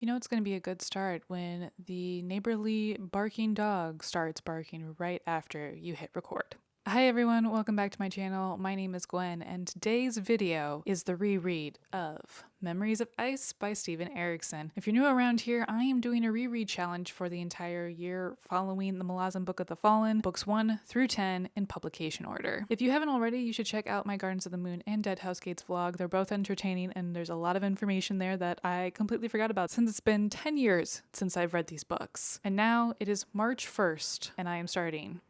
You know it's going to be a good start when the neighborly barking dog starts barking right after you hit record. Hi everyone, welcome back to my channel. My name is Gwen, and today's video is the reread of Memories of Ice by Steven Erikson. If you're new around here, I am doing a reread challenge for the entire year following the Malazan Book of the Fallen, books 1 through 10 in publication order. If you haven't already, you should check out my Gardens of the Moon and Dead House Gates vlog. They're both entertaining, and there's a lot of information there that I completely forgot about since it's been 10 years since I've read these books. And now it is March 1st, and I am starting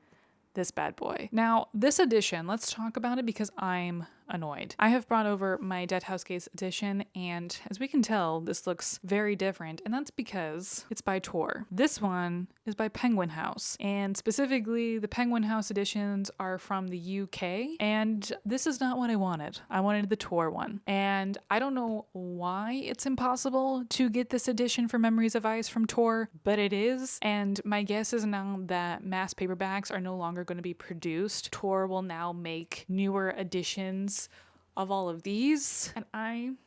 this bad boy. Now, this edition, let's talk about it because I'm annoyed. I have brought over my Dead House Gates edition, and as we can tell, this looks very different, and that's because it's by Tor. This one is by Penguin House, and specifically, the Penguin House editions are from the UK, and this is not what I wanted. I wanted the Tor one, and I don't know why it's impossible to get this edition for Memories of Ice from Tor, but it is, and my guess is now that mass paperbacks are no longer going to be produced. Tor will now make newer editions of all of these, and I'm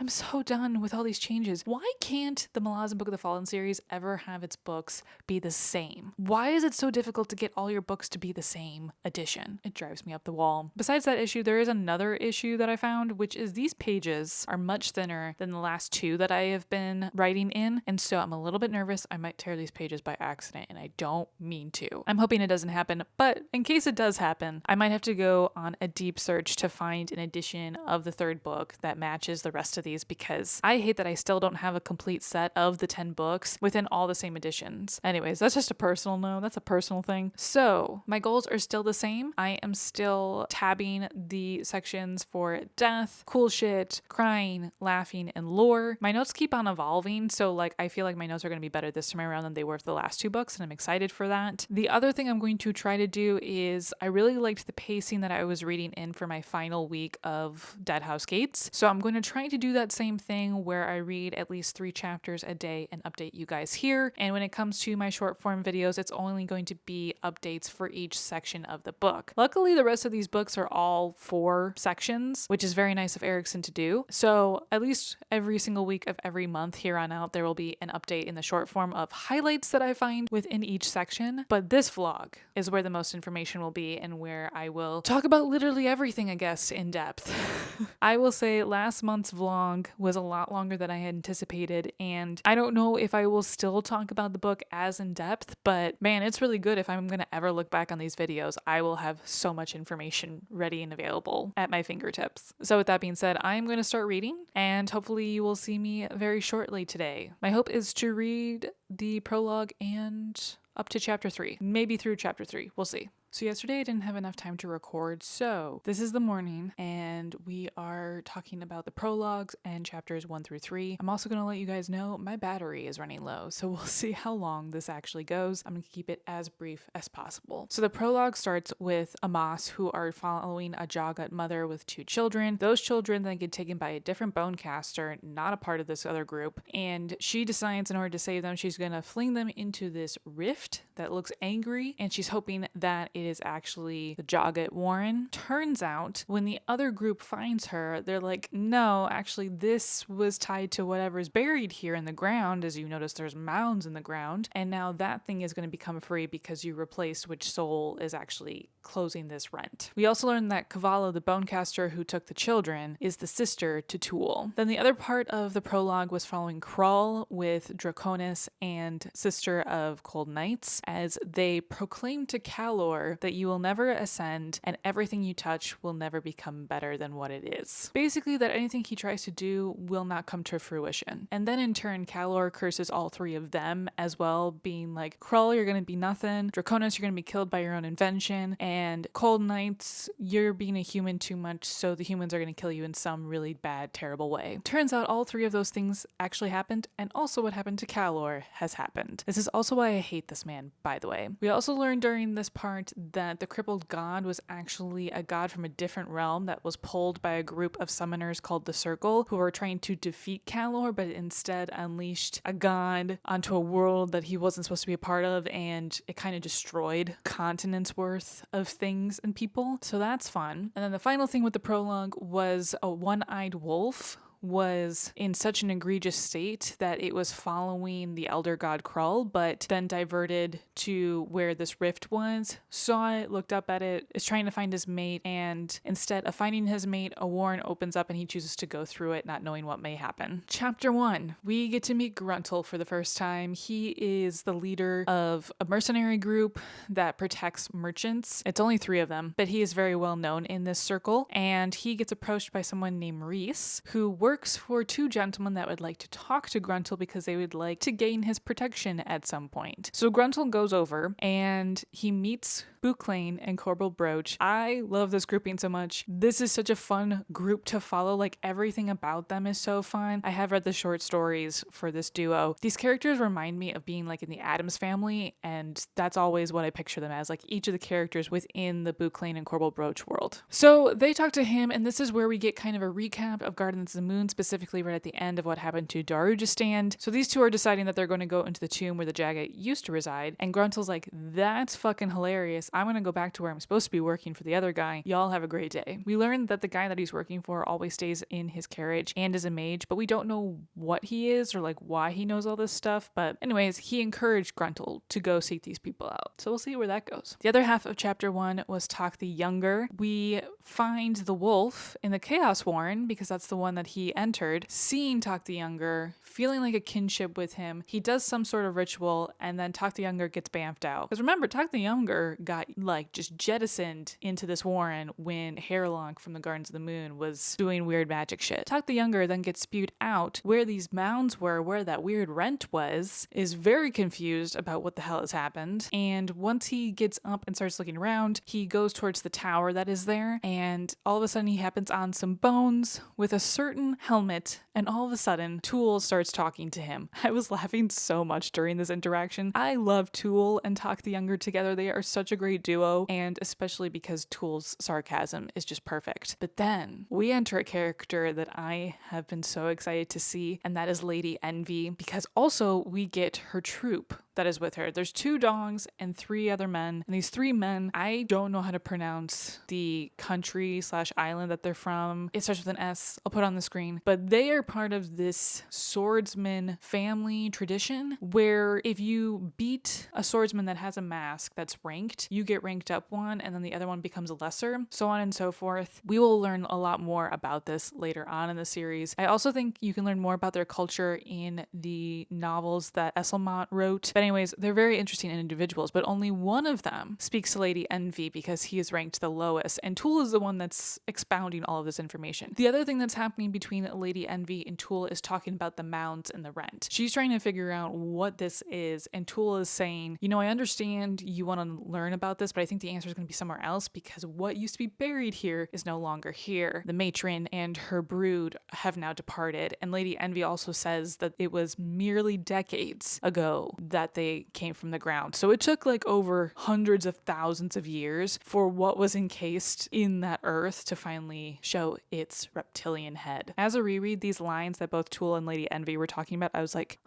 so done with all these changes. Why can't the Malazan Book of the Fallen series ever have its books be the same? Why is it so difficult to get all your books to be the same edition? It drives me up the wall. Besides that issue, there is another issue that I found, which is these pages are much thinner than the last two that I have been writing in, and so I'm a little bit nervous I might tear these pages by accident, and I don't mean to. I'm hoping it doesn't happen, but in case it does happen, I might have to go on a deep search to find an edition of the third book that matches the rest of these, because I hate that I still don't have a complete set of the 10 books within all the same editions. Anyways, that's just a personal note. That's a personal thing. So my goals are still the same. I am still tabbing the sections for death, cool shit, crying, laughing, and lore. My notes keep on evolving, so I feel like my notes are going to be better this time around than they were for the last two books, and I'm excited for that. The other thing I'm going to try to do is I really liked the pacing that I was reading in for my final week of Dead House Gates, so I'm going to try to do that same thing where I read at least 3 chapters a day and update you guys here. And when it comes to my short form videos, it's only going to be updates for each section of the book. Luckily, the rest of these books are all 4 sections, which is very nice of Erikson to do. So at least every single week of every month here on out, there will be an update in the short form of highlights that I find within each section. But this vlog is where the most information will be and where I will talk about literally everything, I guess, in depth. I will say last month's vlog was a lot longer than I had anticipated, and I don't know if I will still talk about the book as in depth, but man, it's really good. If I'm going to ever look back on these videos, I will have so much information ready and available at my fingertips. So with that being said, I'm going to start reading, and hopefully you will see me very shortly today. My hope is to read the prologue and up to chapter 3, maybe through chapter 3. We'll see. So yesterday I didn't have enough time to record, so this is the morning and we are talking about the prologues and chapters 1 through 3. I'm also going to let you guys know my battery is running low, so we'll see how long this actually goes. I'm going to keep it as brief as possible. So the prologue starts with Amos, who are following a Jagat mother with 2 children. Those children then get taken by a different bone caster, not a part of this other group, and she decides in order to save them, she's going to fling them into this rift that looks angry, and she's hoping that it is actually the Jagat Warren. Turns out, when the other group finds her, they're like, no, actually this was tied to whatever's buried here in the ground. As you notice, there's mounds in the ground, and now that thing is going to become free because you replaced which soul is actually closing this rent. We also learned that Kavala, the bonecaster who took the children, is the sister to Tool. Then the other part of the prologue was following Krull with Draconis and Sister of Cold Knights, as they proclaim to Calor that you will never ascend and everything you touch will never become better than what it is. Basically, that anything he tries to do will not come to fruition. And then in turn, Calor curses all 3 of them as well, being like, Krull, you're gonna be nothing. Draconis, you're gonna be killed by your own invention. And Cold Knights, you're being a human too much, so the humans are gonna kill you in some really bad, terrible way. Turns out all 3 of those things actually happened, and also what happened to Calor has happened. This is also why I hate this man, by the way. We also learned during this part that the crippled god was actually a god from a different realm that was pulled by a group of summoners called the Circle, who were trying to defeat Calor, but instead unleashed a god onto a world that he wasn't supposed to be a part of, and it kind of destroyed continents worth of things and people. So that's fun. And then the final thing with the prologue was a one-eyed wolf, was in such an egregious state that it was following the elder god Krull, but then diverted to where this rift was, saw it, looked up at it, is trying to find his mate, and instead of finding his mate, a warren opens up and he chooses to go through it, not knowing what may happen. Chapter 1, we get to meet Gruntle for the first time. He is the leader of a mercenary group that protects merchants. It's only 3 of them, but he is very well known in this circle, and he gets approached by someone named Reese, who works for 2 gentlemen that would like to talk to Gruntle because they would like to gain his protection at some point. So Gruntle goes over and he meets Bouclane and Corporal Broach. I love this grouping so much. This is such a fun group to follow. Like, everything about them is so fun. I have read the short stories for this duo. These characters remind me of being like in the Addams Family, and that's always what I picture them as, like each of the characters within the Bouclane and Corporal Broach world. So they talk to him, and this is where we get kind of a recap of Guardians of the Moon, specifically right at the end of what happened to Darujhistan. So these 2 are deciding that they're going to go into the tomb where the Jagat used to reside, and Gruntle's like, that's fucking hilarious. I'm going to go back to where I'm supposed to be working for the other guy. Y'all have a great day. We learn that the guy that he's working for always stays in his carriage and is a mage, but we don't know what he is or like why he knows all this stuff. But anyways, he encouraged Gruntle to go seek these people out. So we'll see where that goes. The other half of chapter 1 was Talk the Younger. We find the wolf in the Chaos Warren because that's the one that he entered, seeing Talk the Younger, feeling like a kinship with him. He does some sort of ritual, and then Talk the Younger gets bamfed out. Because remember, Talk the Younger got like just jettisoned into this warren when Hairlonk from the Gardens of the Moon was doing weird magic shit. Talk the Younger then gets spewed out where these mounds were, where that weird rent was, is very confused about what the hell has happened. And once he gets up and starts looking around, he goes towards the tower that is there, and all of a sudden he happens on some bones with a certain helmet, and all of a sudden Tool starts talking to him. I was laughing so much during this interaction. I love Tool and Talk the Younger together. They are such a great duo, and especially because Tool's sarcasm is just perfect. But then we enter a character that I have been so excited to see, and that is Lady Envy, because also we get her troop that is with her. There's 2 dogs and 3 other men, and these 3 men, I don't know how to pronounce the country/island that they're from. It starts with an S. I'll put it on the screen, but they are part of this swordsman family tradition where if you beat a swordsman that has a mask that's ranked, you get ranked up 1, and then the other one becomes a lesser, so on and so forth. We will learn a lot more about this later on in the series. I also think you can learn more about their culture in the novels that Esselmont wrote. But anyways, they're very interesting individuals, but only one of them speaks to Lady Envy because he is ranked the lowest, and Tool is the one that's expounding all of this information. The other thing that's happening between Lady Envy and Tool is talking about the mounds and the rent. She's trying to figure out what this is, and Tool is saying, you know, I understand you want to learn about this, but I think the answer is going to be somewhere else because what used to be buried here is no longer here. The matron and her brood have now departed, and Lady Envy also says that it was merely decades ago that they came from the ground. So it took like over hundreds of thousands of years for what was encased in that earth to finally show its reptilian head. As I reread these lines that both Tool and Lady Envy were talking about, I was like,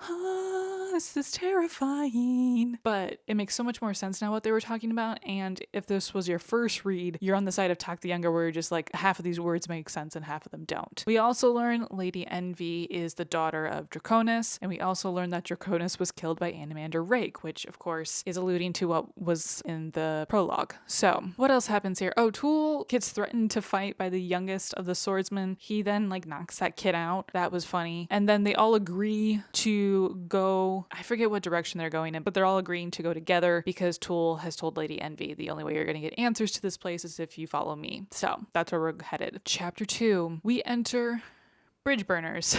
this is terrifying. But it makes so much more sense now what they were talking about, and if this was your first read, you're on the side of Talk the Younger where you're just like, half of these words make sense and half of them don't. We also learn Lady Envy is the daughter of Draconis, and we also learn that Draconis was killed by Animander Rake, which of course is alluding to what was in the prologue. So what else happens here? Oh, Tool gets threatened to fight by the youngest of the swordsmen. He then like knocks that kid out. That was funny. And then they all agree to go, I forget what direction they're going in, but they're all agreeing to go together because Tool has told Lady Envy, the only way you're going to get answers to this place is if you follow me. So that's where we're headed. Chapter 2, we enter Bridge Burners.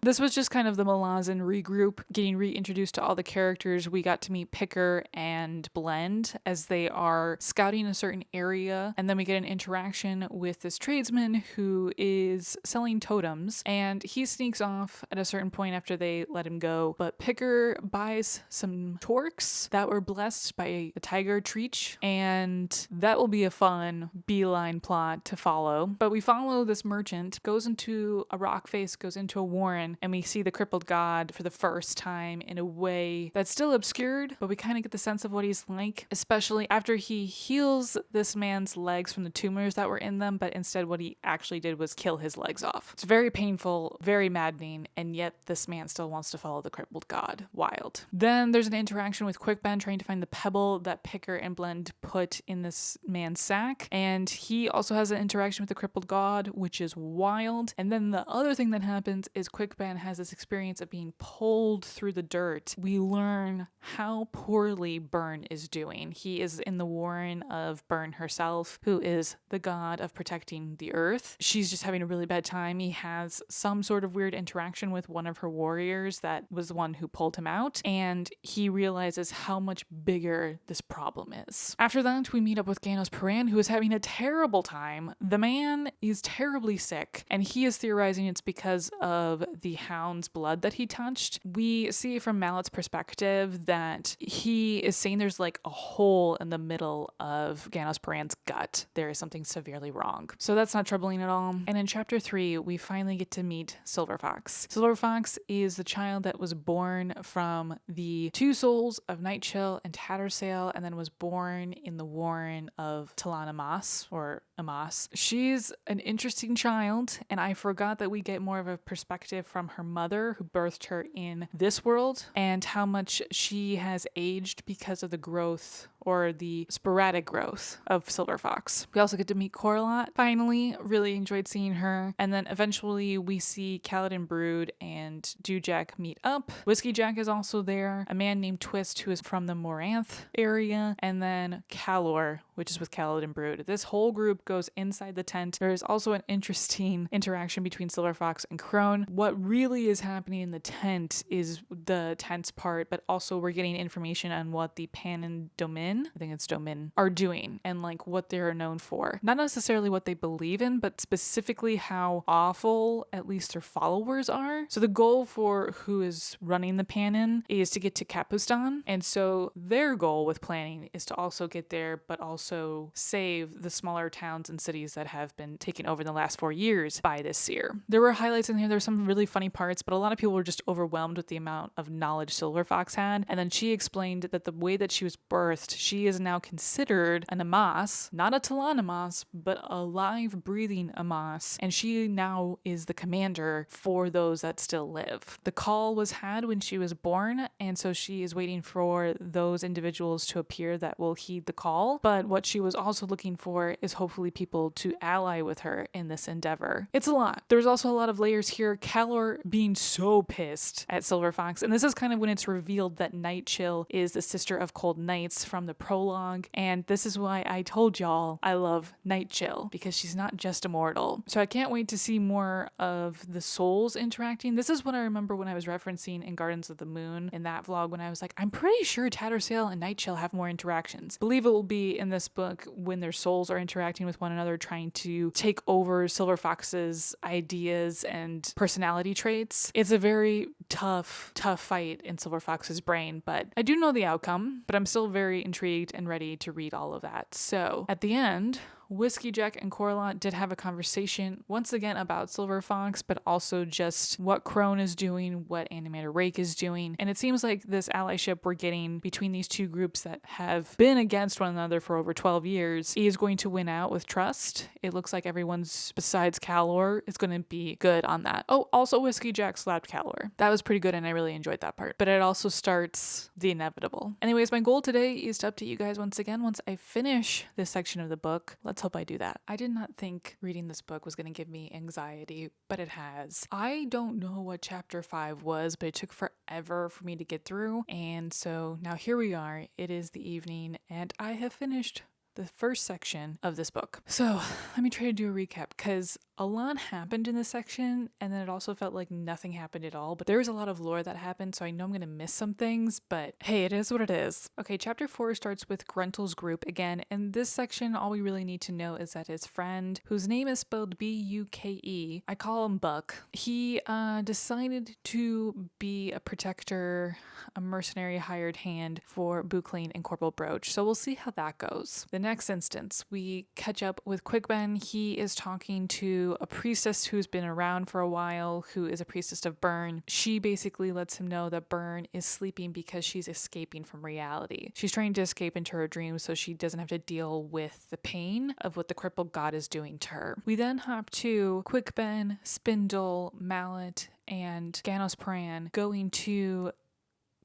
This was just kind of the Malazan regroup, getting reintroduced to all the characters. We got to meet Picker and Blend as they are scouting a certain area, and then we get an interaction with this tradesman who is selling totems, and he sneaks off at a certain point after they let him go. But Picker buys some torques that were blessed by a tiger Treach, and that will be a fun beeline plot to follow. But we follow this merchant, goes into a rock Rockface goes into a warren and we see the crippled god for the first time in a way that's still obscured, but we kind of get the sense of what he's like, especially after he heals this man's legs from the tumors that were in them, but instead what he actually did was kill his legs off. It's very painful, very maddening, and yet this man still wants to follow the crippled god. Wild. Then there's an interaction with Quick Ben trying to find the pebble that Picker and Blend put in this man's sack, and he also has an interaction with the crippled god, which is wild. And then the other thing that happens is Quick Ben has this experience of being pulled through the dirt. We learn how poorly Byrne is doing. He is in the warren of Byrne herself, who is the god of protecting the earth. She's just having a really bad time. He has some sort of weird interaction with one of her warriors that was the one who pulled him out, and he realizes how much bigger this problem is. After that, we meet up with Ganos Paran, who is having a terrible time. The man is terribly sick, and he is theorizing it's because of the hound's blood that he touched. We see from Mallet's perspective that he is saying there's like a hole in the middle of Ganos Paran's gut. There is something severely wrong. So that's not troubling at all. And in chapter 3, we finally get to meet Silver Fox. Silver Fox is the child that was born from the two souls of Nightchill and Tattersail, and then was born in the warren of Talana Mas, or Amas. She's an interesting child, and I forgot that we get more of a perspective from her mother, who birthed her in this world, and how much she has aged because of the growth, or the sporadic growth, of Silver Fox. We also get to meet Coralot. Finally, really enjoyed seeing her. And then eventually we see Kaladin Brood and Dewjack meet up. Whiskey Jack is also there. A man named Twist, who is from the Moranth area. And then Calor, which is with Kaladin Brood. This whole group goes inside the tent. There is also an interesting interaction between Silver Fox and Crone. What really is happening in the tent is the tense part, but also we're getting information on what the Panin Domin, I think it's Domin, are doing and like what they're known for. Not necessarily what they believe in, but specifically how awful at least their followers are. So the goal for who is running the Panin is to get to Kapustan. And so their goal with planning is to also get there, but also save the smaller towns and cities that have been taken over in the last 4 years by this seer. There were highlights in here. There were some really funny parts, but a lot of people were just overwhelmed with the amount of knowledge Silver Fox had. And then she explained that the way that she was birthed, she is now considered an Amas, not a Talon Amas, but a live breathing Amas. And she now is the commander for those that still live. The call was had when she was born, and so she is waiting for those individuals to appear that will heed the call. But what she was also looking for is hopefully people to ally with her in this endeavor. It's a lot. There's also a lot of layers here. Calor being so pissed at Silver Fox, and this is kind of when it's revealed that Nightchill is the sister of Cold Knights from the prologue, and this is why I told y'all I love Nightchill, because she's not just immortal. So I can't wait to see more of the souls interacting. This is what I remember when I was referencing in Gardens of the Moon in that vlog, when I was like, I'm pretty sure Tattersail and Nightchill have more interactions. Believe it will be in this book when their souls are interacting with one another, trying to take over Silver Fox's ideas and personality traits. It's a very tough fight in Silver Fox's brain, but I do know the outcome, but I'm still very intrigued and ready to read all of that. So at the end, Whiskey Jack and Coralot did have a conversation once again about Silver Fox, but also just what Crone is doing, what Animator Rake is doing. And it seems like this allyship we're getting between these two groups that have been against one another for over 12 years is going to win out with trust. It looks like everyone's, besides Calor, is going to be good on that. Oh, also Whiskey Jack slapped Calor. That was pretty good and I really enjoyed that part. But it also starts the inevitable. Anyways, my goal today is to update you guys once again once I finish this section of the book. Let's hope I do that. I did not think reading this book was going to give me anxiety, but it has. I don't know what chapter 5 was, but it took forever for me to get through. And so now here we are. It is the evening and I have finished the first section of this book. So let me try to do a recap, because a lot happened in this section and then it also felt like nothing happened at all, but there was a lot of lore that happened, so I know I'm gonna miss some things, but hey, it is what it is. Okay, chapter 4 starts with Gruntl's group again, and this section all we really need to know is that his friend, whose name is spelled B-U-K-E, I call him Buck, he decided to be a protector, a mercenary hired hand for Bookling and Corporal Broach, so we'll see how that goes. The next instance, we catch up with Quickben. He is talking to a priestess who's been around for a while, who is a priestess of Burn. She basically lets him know that Burn is sleeping because she's escaping from reality. She's trying to escape into her dreams so she doesn't have to deal with the pain of what the crippled god is doing to her. We then hop to Quickben, Spindle, Mallet, and Ganos Pran going to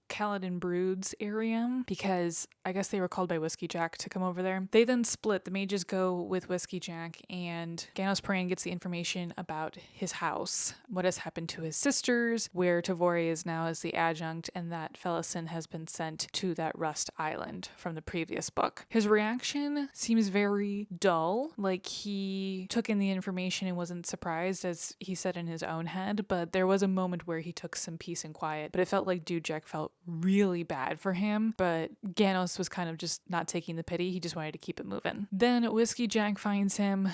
Kaladin Brood's area because I guess they were called by Whiskey Jack to come over there. They then split. The mages go with Whiskey Jack, and Ganos Pran gets the information about his house, what has happened to his sisters, where Tavori is now as the adjunct, and that Felisin has been sent to that Rust Island from the previous book. His reaction seems very dull, like he took in the information and wasn't surprised, as he said in his own head, but there was a moment where he took some peace and quiet, but it felt like Dude Jack felt really bad for him, but Ganos was kind of just not taking the pity. He just wanted to keep it moving. Then Whiskey Jack finds him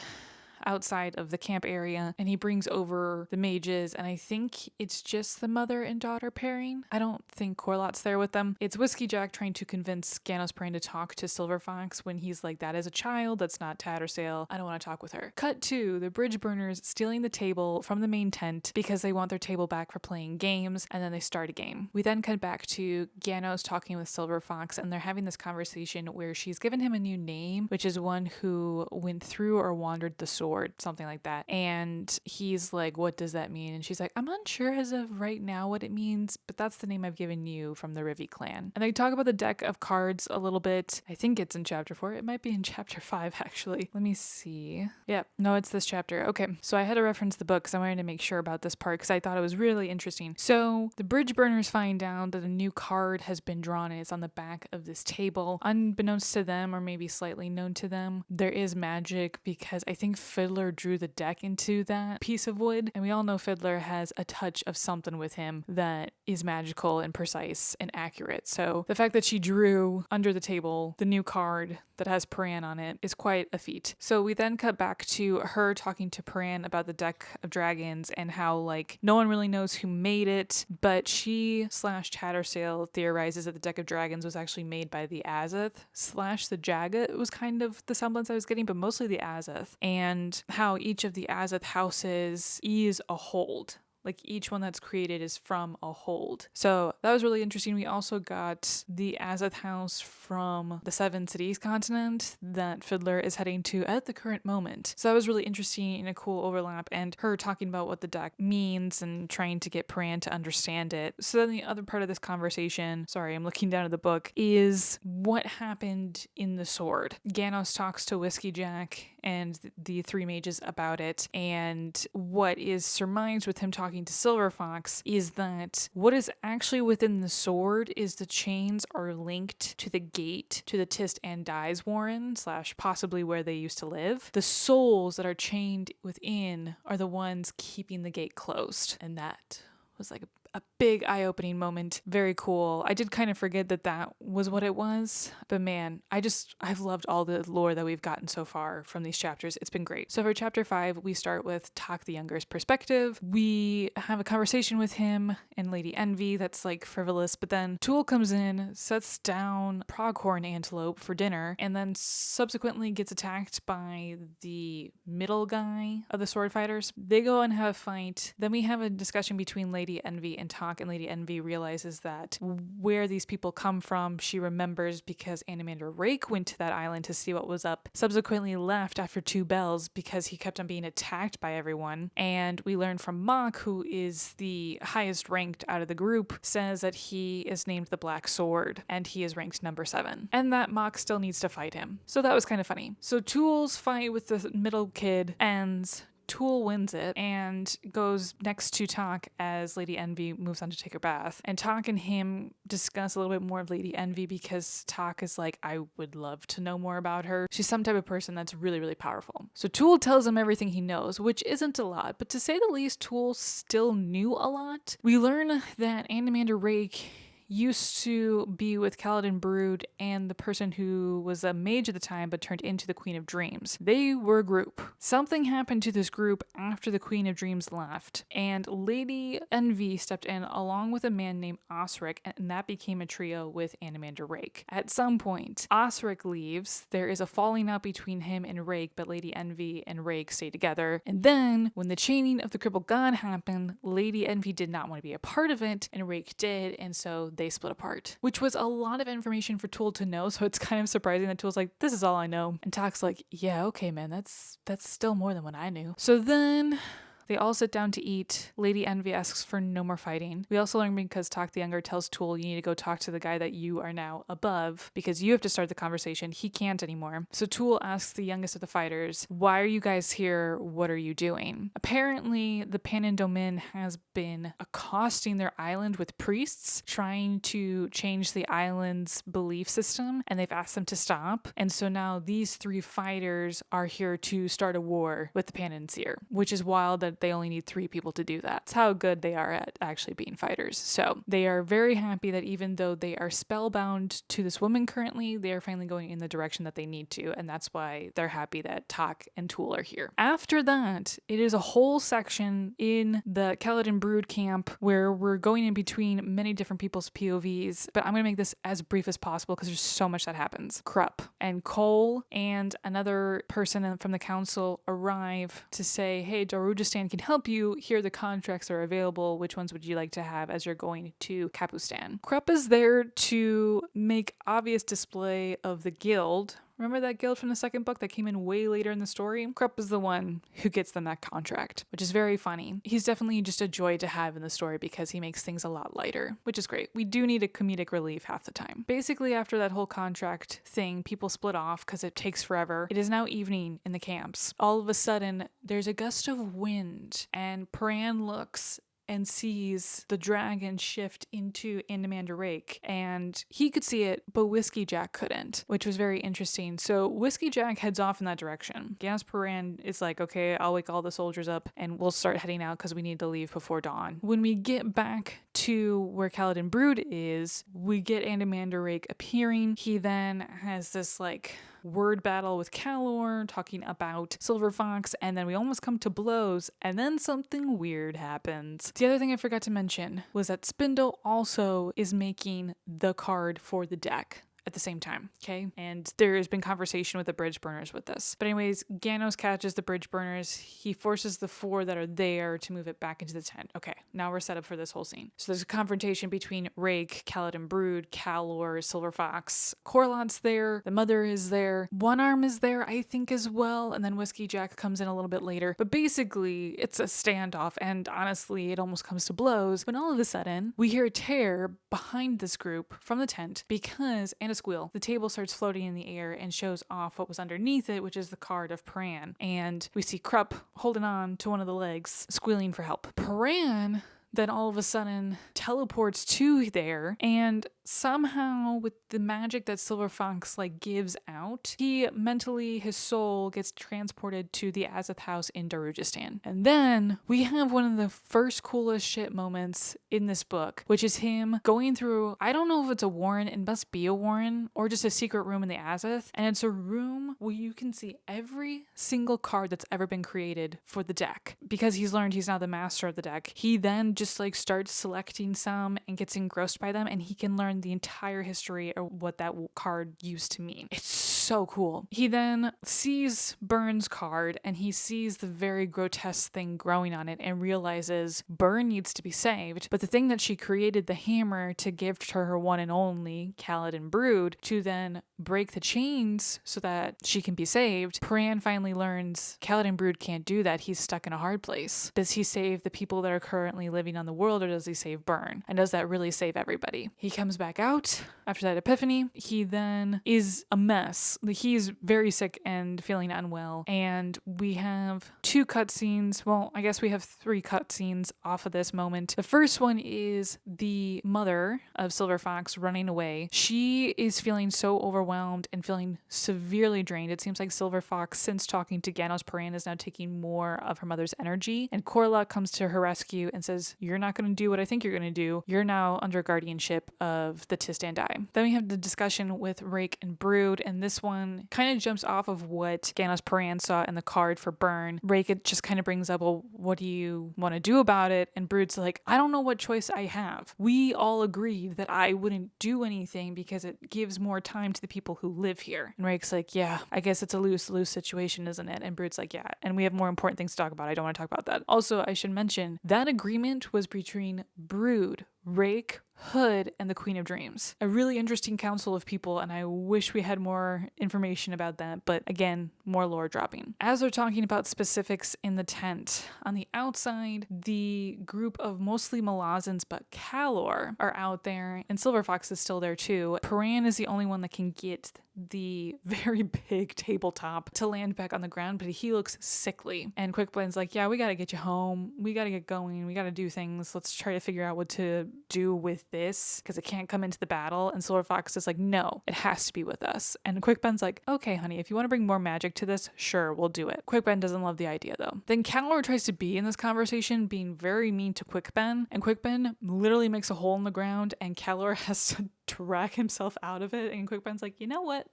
outside of the camp area, and he brings over the mages, and I think it's just the mother and daughter pairing. I don't think Corlot's there with them. It's Whiskey Jack trying to convince Ganos Pran to talk to Silver Fox when he's like, that is a child, that's not Tattersail, I don't want to talk with her. Cut to the bridge burners stealing the table from the main tent because they want their table back for playing games, and then they start a game. We then cut back to Ganos talking with Silver Fox, and they're having this conversation where she's given him a new name, which is one who went through or wandered the sword, something like that. And he's like, what does that mean? And she's like, I'm unsure as of right now what it means, but that's the name I've given you from the Rivi clan. And they talk about the deck of cards a little bit. I think it's in chapter 4. It might be in chapter 5, actually. Let me see. Yep. No, it's this chapter. Okay. So I had to reference the book because I wanted to make sure about this part because I thought it was really interesting. So the bridge burners find out that a new card has been drawn and it's on the back of this table. Unbeknownst to them, or maybe slightly known to them, there is magic because I think Fiddler drew the deck into that piece of wood, and we all know Fiddler has a touch of something with him that is magical and precise and accurate. So the fact that she drew under the table the new card that has Pran on it is quite a feat. So we then cut back to her talking to Pran about the deck of dragons and how like no one really knows who made it, but she / Tattersail theorizes that the deck of dragons was actually made by the Azeth / the Jaga. It was kind of the semblance I was getting, but mostly the Azeth, and how each of the Azeth houses is a hold. Like each one that's created is from a hold. So that was really interesting. We also got the Azeth house from the Seven Cities continent that Fiddler is heading to at the current moment. So that was really interesting and a cool overlap, and her talking about what the deck means and trying to get Pran to understand it. So then the other part of this conversation, sorry, I'm looking down at the book, is what happened in the sword. Ganos talks to Whiskey Jack and the three mages about it, and what is surmised with him talking to Silver Fox is that what is actually within the sword is the chains are linked to the gate to the Tist and Dies Warren / possibly where they used to live. The souls that are chained within are the ones keeping the gate closed, and that was like a big eye-opening moment. Very cool. I did kind of forget that that was what it was, but man, I've loved all the lore that we've gotten so far from these chapters. It's been great. So for chapter 5, we start with Tak the Younger's perspective. We have a conversation with him and Lady Envy that's like frivolous, but then Tool comes in, sets down Pronghorn Antelope for dinner, and then subsequently gets attacked by the middle guy of the sword fighters. They go and have a fight. Then we have a discussion between Lady Envy and Tak, and Lady Envy realizes that where these people come from, she remembers because Animander Rake went to that island to see what was up, subsequently left after 2 bells because he kept on being attacked by everyone. And we learn from Mock, who is the highest ranked out of the group, says that he is named the Black Sword and he is ranked number 7, and that Mock still needs to fight him. So that was kind of funny. So Tool's fight with the middle kid ends. Tool wins it and goes next to Tak as Lady Envy moves on to take her bath. And Tak and him discuss a little bit more of Lady Envy because Tak is like, I would love to know more about her. She's some type of person that's really, really powerful. So Tool tells him everything he knows, which isn't a lot, but to say the least, Tool still knew a lot. We learn that Animander Rake used to be with Kaladin Brood and the person who was a mage at the time but turned into the Queen of Dreams. They were a group. Something happened to this group after the Queen of Dreams left, and Lady Envy stepped in along with a man named Osric, and that became a trio with Animander Rake. At some point, Osric leaves. There is a falling out between him and Rake, but Lady Envy and Rake stay together. And then, when the chaining of the crippled god happened, Lady Envy did not want to be a part of it, and Rake did, and so they split apart. Which was a lot of information for Tool to know, so it's kind of surprising that Tool's like, this is all I know. And Talk's like, yeah, okay, man, that's still more than what I knew. So then they all sit down to eat. Lady Envy asks for no more fighting. We also learn because Talk the Younger tells Tool, you need to go talk to the guy that you are now above because you have to start the conversation. He can't anymore. So Tool asks the youngest of the fighters, why are you guys here? What are you doing? Apparently, the Panin Domin has been accosting their island with priests, trying to change the island's belief system, and they've asked them to stop. And so now these three fighters are here to start a war with the Paninseer, which is wild that they only need 3 people to do that. It's how good they are at actually being fighters. So they are very happy that even though they are spellbound to this woman currently, they are finally going in the direction that they need to, and that's why they're happy that Talk and Tool are here. After that, it is a whole section in the Kaladin Brood camp where we're going in between many different people's POVs, but I'm going to make this as brief as possible because there's so much that happens. Krupp and Cole and another person from the council arrive to say, hey, Darujistan can help you. Here the contracts are available. Which ones would you like to have as you're going to Kapustan? Krupp is there to make obvious display of the guild. Remember that guild from the second book that came in way later in the story? Krupp is the one who gets them that contract, which is very funny. He's definitely just a joy to have in the story because he makes things a lot lighter, which is great. We do need a comedic relief half the time. Basically, after that whole contract thing, people split off because it takes forever. It is now evening in the camps. All of a sudden, there's a gust of wind, and Paran looks and sees the dragon shift into Animander Rake, and he could see it, but Whiskey Jack couldn't, which was very interesting. So Whiskey Jack heads off in that direction. Gans Paran is like, okay, I'll wake all the soldiers up and we'll start heading out because we need to leave before dawn. When we get back to where Kaladin Brood is, we get Animander Rake appearing. He then has this like word battle with Calor talking about Silver Fox, and then we almost come to blows, and then something weird happens. The other thing I forgot to mention was that Spindle also is making the card for the deck at the same time, okay? And there has been conversation with the bridge burners with this. But anyways, Ganos catches the bridge burners. He forces the 4 that are there to move it back into the tent. Okay, now we're set up for this whole scene. So there's a confrontation between Rake, Kaladin Brood, Calor, Silver Fox. Corlot's there. The mother is there. One Arm is there, I think, as well. And then Whiskey Jack comes in a little bit later. But basically, it's a standoff. And honestly, it almost comes to blows when all of a sudden, we hear a tear behind this group from the tent because a squeal. The table starts floating in the air and shows off what was underneath it, which is the card of Paran. And we see Krupp holding on to one of the legs, squealing for help. Paran then all of a sudden teleports to there, and somehow with the magic that Silver Fox like gives out, he mentally, his soul gets transported to the Azith house in Darujistan. And then we have one of the first coolest shit moments in this book, which is him going through, I don't know if it's a warren, it must be a warren, or just a secret room in the Azith, and it's a room where you can see every single card that's ever been created for the deck. Because he's learned he's now the master of the deck, he then just like starts selecting some and gets engrossed by them, and he can learn the entire history or what that card used to mean. It's so cool. He then sees Burn's card and he sees the very grotesque thing growing on it and realizes Burn needs to be saved, but the thing that she created, the hammer, to give to her one and only, Kaladin Brood, to then break the chains so that she can be saved. Paran finally learns Kaladin Brood can't do that. He's stuck in a hard place. Does he save the people that are currently living on the world, or does he save Burn? And does that really save everybody? He comes back out after that epiphany. He then is a mess. he's very sick and feeling unwell. And we have 2 cutscenes. Well, I guess we have 3 cutscenes off of this moment. The first one is the mother of Silver Fox running away. She is feeling so overwhelmed and feeling severely drained. It seems like Silver Fox, since talking to Ganos Paran, is now taking more of her mother's energy. And Corla comes to her rescue and says, "You're not going to do what I think you're going to do. You're now under guardianship of the Tistandai." Then we have the discussion with Rake and Brood, and this one kind of jumps off of what Ganos Paran saw in the card for Burn. Rake just kind of brings up, well, what do you want to do about it? And Brood's like, I don't know what choice I have. We all agreed that I wouldn't do anything because it gives more time to the people who live here. And Rake's like, yeah, I guess it's a lose-lose situation, isn't it? And Brood's like, yeah, and we have more important things to talk about. I don't want to talk about that. Also, I should mention that agreement was between Brood, Rake, Hood, and the Queen of Dreams. A really interesting council of people, and I wish we had more information about that, but again, more lore dropping. As they're talking about specifics in the tent, on the outside, the group of mostly Malazans but Kalor are out there, and Silver Fox is still there too. Paran is the only one that can get the very big tabletop to land back on the ground, but he looks sickly. And Quickblend's like, yeah, we gotta get you home. We gotta get going. We gotta do things. Let's try to figure out what to do with this because it can't come into the battle. And Silver Fox is like, no, it has to be with us. And Quickblend's like, okay, honey, if you want to bring more magic to this, sure, we'll do it. Quickblend doesn't love the idea though. Then Kalor tries to be in this conversation, being very mean to Quickblend, and Quickblend literally makes a hole in the ground, and Kalor has to drag himself out of it. And Quickblend's like, you know what?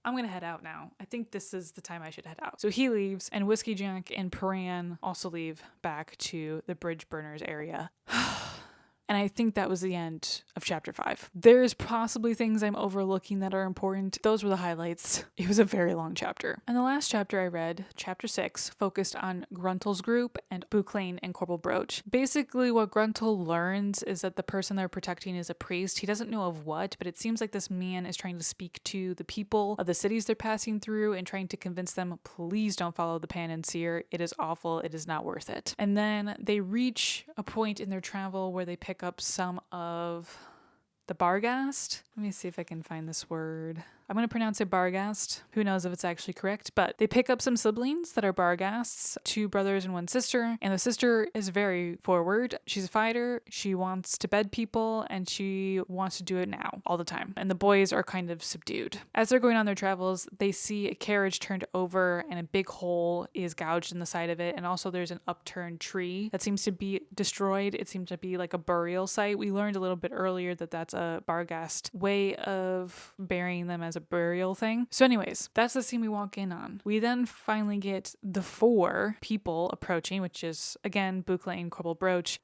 I'm gonna head out now. I think this is the time I should head out. So he leaves, and Whiskey Jack and Paran also leave back to the bridge burners area. And I think that was the end of chapter 5. There's possibly things I'm overlooking that are important. Those were the highlights. It was a very long chapter. And the last chapter I read, chapter 6, focused on Gruntl's group and Buclane and Corporal Broach. Basically, what Gruntle learns is that the person they're protecting is a priest. He doesn't know of what, but it seems like this man is trying to speak to the people of the cities they're passing through and trying to convince them, please don't follow the Paninseer. It is awful. It is not worth it. And then they reach a point in their travel where they pick up some of the Barghast. Let me see if I can find this word. I'm going to pronounce it Barghast. Who knows if it's actually correct, but they pick up some siblings that are Barghasts, 2 brothers and 1 sister, and the sister is very forward. She's a fighter, she wants to bed people, and she wants to do it now, all the time. And the boys are kind of subdued. As they're going on their travels, they see a carriage turned over and a big hole is gouged in the side of it, and also there's an upturned tree that seems to be destroyed. It seems to be like a burial site. We learned a little bit earlier that that's a Barghast way of burying them as a burial thing. So anyways, that's the scene we walk in on. We then finally get the 4 people approaching, which is again Buclane, Corporal Broach,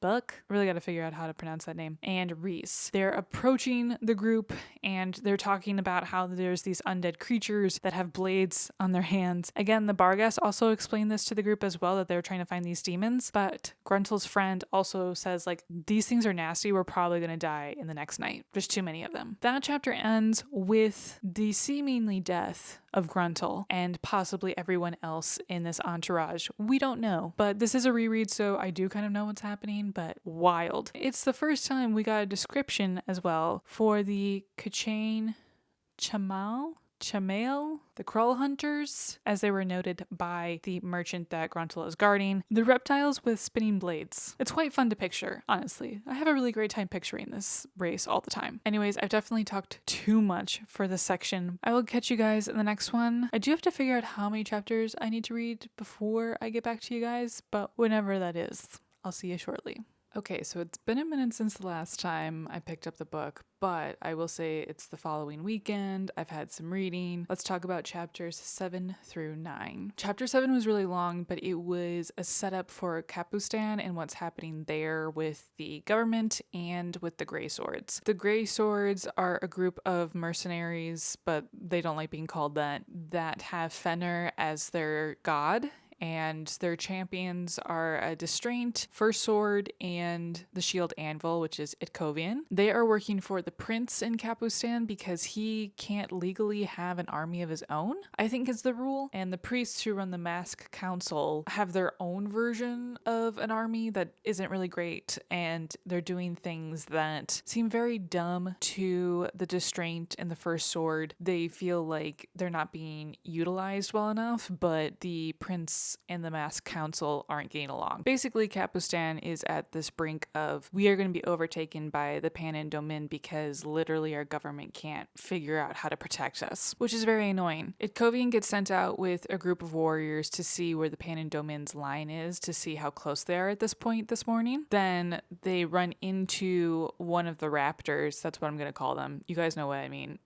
Buck, really got to figure out how to pronounce that name, and Reese. They're approaching the group and they're talking about how there's these undead creatures that have blades on their hands. Again, the Barghast also explained this to the group as well, that they're trying to find these demons, but Gruntle's friend also says, like, these things are nasty, we're probably gonna die in the next night. There's too many of them. That chapter ends with the seemingly death of Gruntle and possibly everyone else in this entourage. We don't know, but this is a reread, so I do kind of know what's happening, but wild. It's the first time we got a description as well for the Chamail, the Krull Hunters, as they were noted by the merchant that Gruntle is guarding. The reptiles with spinning blades. It's quite fun to picture, honestly. I have a really great time picturing this race all the time. Anyways, I've definitely talked too much for this section. I will catch you guys in the next one. I do have to figure out how many chapters I need to read before I get back to you guys, but whenever that is, I'll see you shortly. Okay, so it's been a minute since the last time I picked up the book, but I will say it's the following weekend. I've had some reading. Let's talk about chapters 7 through 9. Chapter 7 was really long, but it was a setup for Kapustan and what's happening there with the government and with the Grey Swords. The Grey Swords are a group of mercenaries, but they don't like being called that have Fenner as their god. and their champions are a Distraint, First Sword, and the Shield Anvil, which is Itkovian. They are working for the prince in Kapustan because he can't legally have an army of his own, I think is the rule. And the priests who run the Mask Council have their own version of an army that isn't really great, and they're doing things that seem very dumb to the Distraint and the First Sword. They feel like they're not being utilized well enough, but the prince and the Mask Council aren't getting along. Basically, Kapustan is at this brink of, we are going to be overtaken by the Panin Domin because literally our government can't figure out how to protect us, which is very annoying. Itkovian gets sent out with a group of warriors to see where the Panin Domin's line is, to see how close they are at this point this morning. Then they run into one of the raptors. That's what I'm going to call them. You guys know what I mean.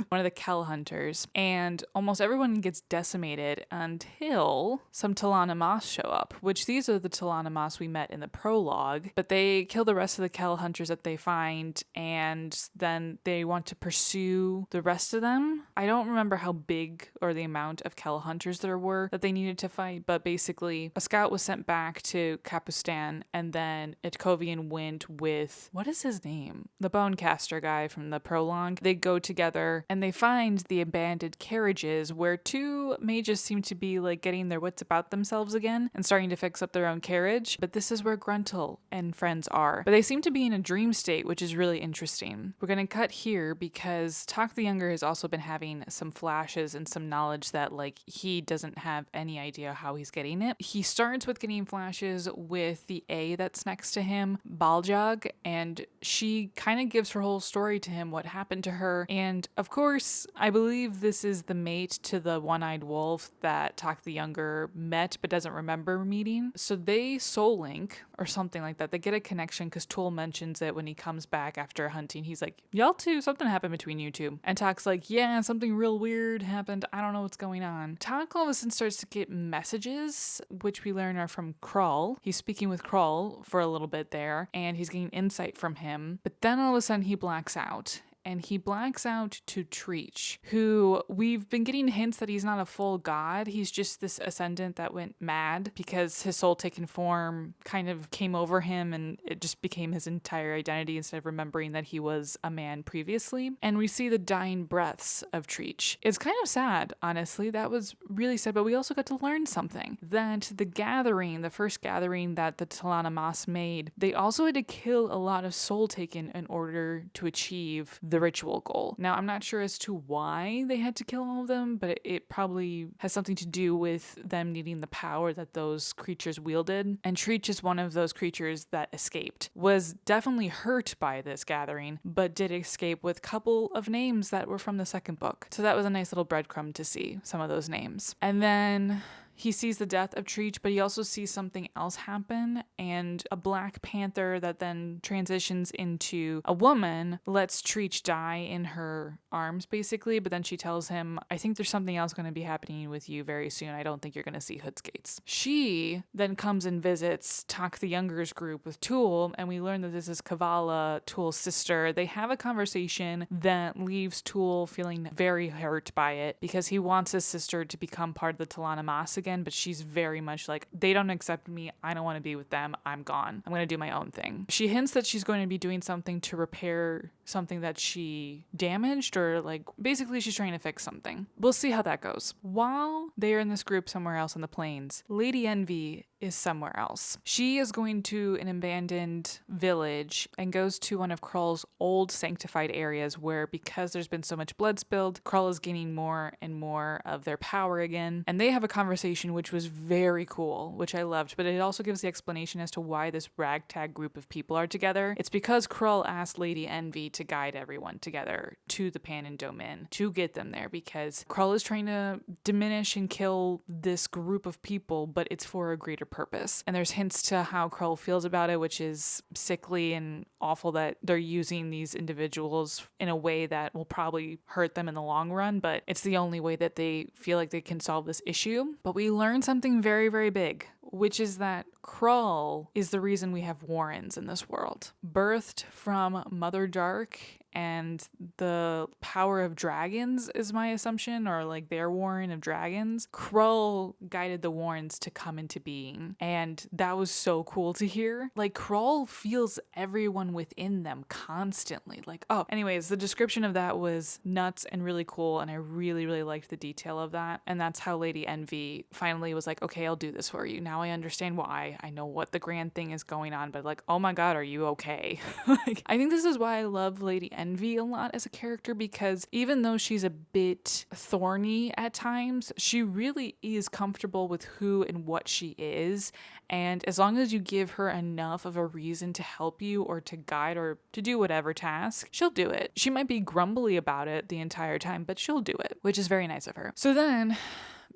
One of the Kell hunters, and almost everyone gets decimated until some Talanamas show up, which these are the Talanamas we met in the prologue, but they kill the rest of the Kell hunters that they find, and then they want to pursue the rest of them. I don't remember how big or the amount of Kell hunters there were that they needed to fight, but basically a scout was sent back to Kapustan, and then Itkovian went with, what is his name? The Bonecaster guy from the prologue. They go together and they find the abandoned carriages where two mages seem to be like getting their wits about themselves again and starting to fix up their own carriage. But this is where Gruntle and friends are. But they seem to be in a dream state, which is really interesting. We're going to cut here because Tok the Younger has also been having some flashes and some knowledge that like he doesn't have any idea how he's getting it. He starts with getting flashes with the A that's next to him, Baljag, and she kind of gives her whole story to him, what happened to her. And of course, I believe this is the mate to the one-eyed wolf that Tok the Younger met but doesn't remember meeting. So they soul link or something like that. They get a connection because Tool mentions it when he comes back after hunting. He's like, y'all two, something happened between you two. And Tok's like, yeah, something real weird happened. I don't know what's going on. Tok all of a sudden starts to get messages, which we learn are from Krull. He's speaking with Krull for a little bit there, and he's getting insight from him. But then all of a sudden he blacks out. And he blacks out to Treach, who we've been getting hints that he's not a full god. He's just this ascendant that went mad because his soul taken form kind of came over him and it just became his entire identity instead of remembering that he was a man previously. And we see the dying breaths of Treach. It's kind of sad, honestly. That was really sad, but we also got to learn something. That the gathering, the first gathering that the Talanamas made, they also had to kill a lot of soul taken in order to achieve the ritual goal. Now, I'm not sure as to why they had to kill all of them, but it probably has something to do with them needing the power that those creatures wielded. And Treach is one of those creatures that escaped. Was definitely hurt by this gathering, but did escape with a couple of names that were from the second book. So that was a nice little breadcrumb to see some of those names. And then he sees the death of Treach, but he also sees something else happen, and a Black Panther that then transitions into a woman lets Treach die in her arms, basically, but then she tells him, I think there's something else going to be happening with you very soon. I don't think you're going to see Hood's Gates. She then comes and visits Tok the Younger's group with Tool, and we learn that this is Kavala, Tool's sister. They have a conversation that leaves Tool feeling very hurt by it because he wants his sister to become part of the Talanamas again, but she's very much like, they don't accept me. I don't want to be with them. I'm gone. I'm going to do my own thing. She hints that she's going to be doing something to repair something that she damaged, or like basically she's trying to fix something. We'll see how that goes. While they are in this group somewhere else on the plains, Lady Envy is somewhere else. She is going to an abandoned village and goes to one of Krull's old sanctified areas where, because there's been so much blood spilled, Krull is gaining more and more of their power again. And they have a conversation which was very cool, which I loved, but it also gives the explanation as to why this ragtag group of people are together. It's because Krull asked Lady Envy to guide everyone together to the Panin Domin to get them there, because Krull is trying to diminish and kill this group of people, but it's for a greater purpose. And there's hints to how Krull feels about it, which is sickly and awful that they're using these individuals in a way that will probably hurt them in the long run, but it's the only way that they feel like they can solve this issue. But we learn something very, very big, which is that Krull is the reason we have Warrens in this world. Birthed from Mother Dark and the power of dragons is my assumption, or like their warren of dragons. Krull guided the warrens to come into being, and that was so cool to hear. Like Krull feels everyone within them constantly. Like, oh, anyways, the description of that was nuts and really cool, and I really, really liked the detail of that. And that's how Lady Envy finally was like, okay, I'll do this for you. Now I understand why. I know what the grand thing is going on, but like, oh my god, are you okay? Like, I think this is why I love Lady Envy a lot as a character, because even though she's a bit thorny at times, she really is comfortable with who and what she is. And as long as you give her enough of a reason to help you or to guide or to do whatever task, she'll do it. She might be grumbly about it the entire time, but she'll do it, which is very nice of her. So then,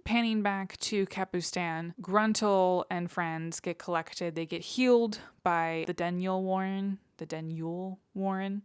panning back to Capustan, Gruntle and friends get collected. They get healed by the Daniel Warren.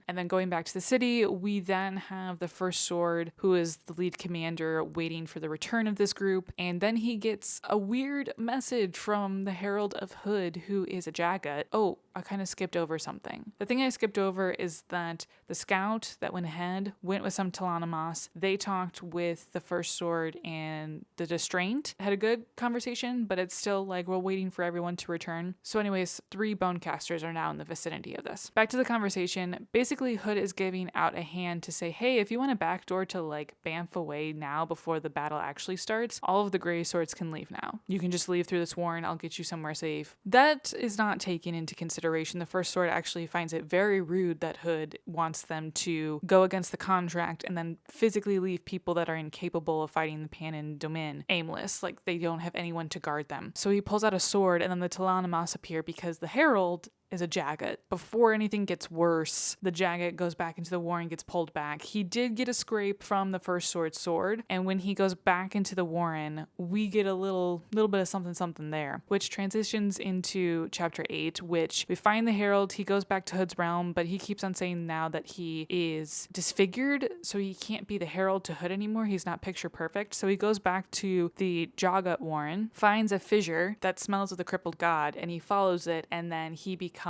And then going back to the city, we then have the First Sword, who is the lead commander, waiting for the return of this group. And then he gets a weird message from the Herald of Hood, who is a Jagat. Oh, I kind of skipped over something. The thing I skipped over is that the scout that went ahead went with some Talanamas. They talked with the First Sword and the Distraint. Had a good conversation, but it's still like we're waiting for everyone to return. So anyways, 3 Bonecasters are now in the vicinity of this. Back to the conversation. Basically, Hood is giving out a hand to say, hey, if you want a backdoor to like bamf away now before the battle actually starts, all of the Grey Swords can leave now. You can just leave through this warren. I'll get you somewhere safe. That is not taken into consideration. The First Sword actually finds it very rude that Hood wants them to go against the contract and then physically leave people that are incapable of fighting the Panin Domin aimless. Like they don't have anyone to guard them. So he pulls out a sword, and then the Talanamas appear because the Herald is a Jagat. Before anything gets worse, the Jagat goes back into the warren, gets pulled back. He did get a scrape from the First Sword's sword, and when he goes back into the warren, we get a little bit of something there, which transitions into chapter 8, which we find the Herald. He goes back to Hood's realm, but he keeps on saying now that he is disfigured, so he can't be the Herald to Hood anymore. He's not picture perfect. So he goes back to the Jagat warren, finds a fissure that smells of the crippled god, and he follows it, and then he becomes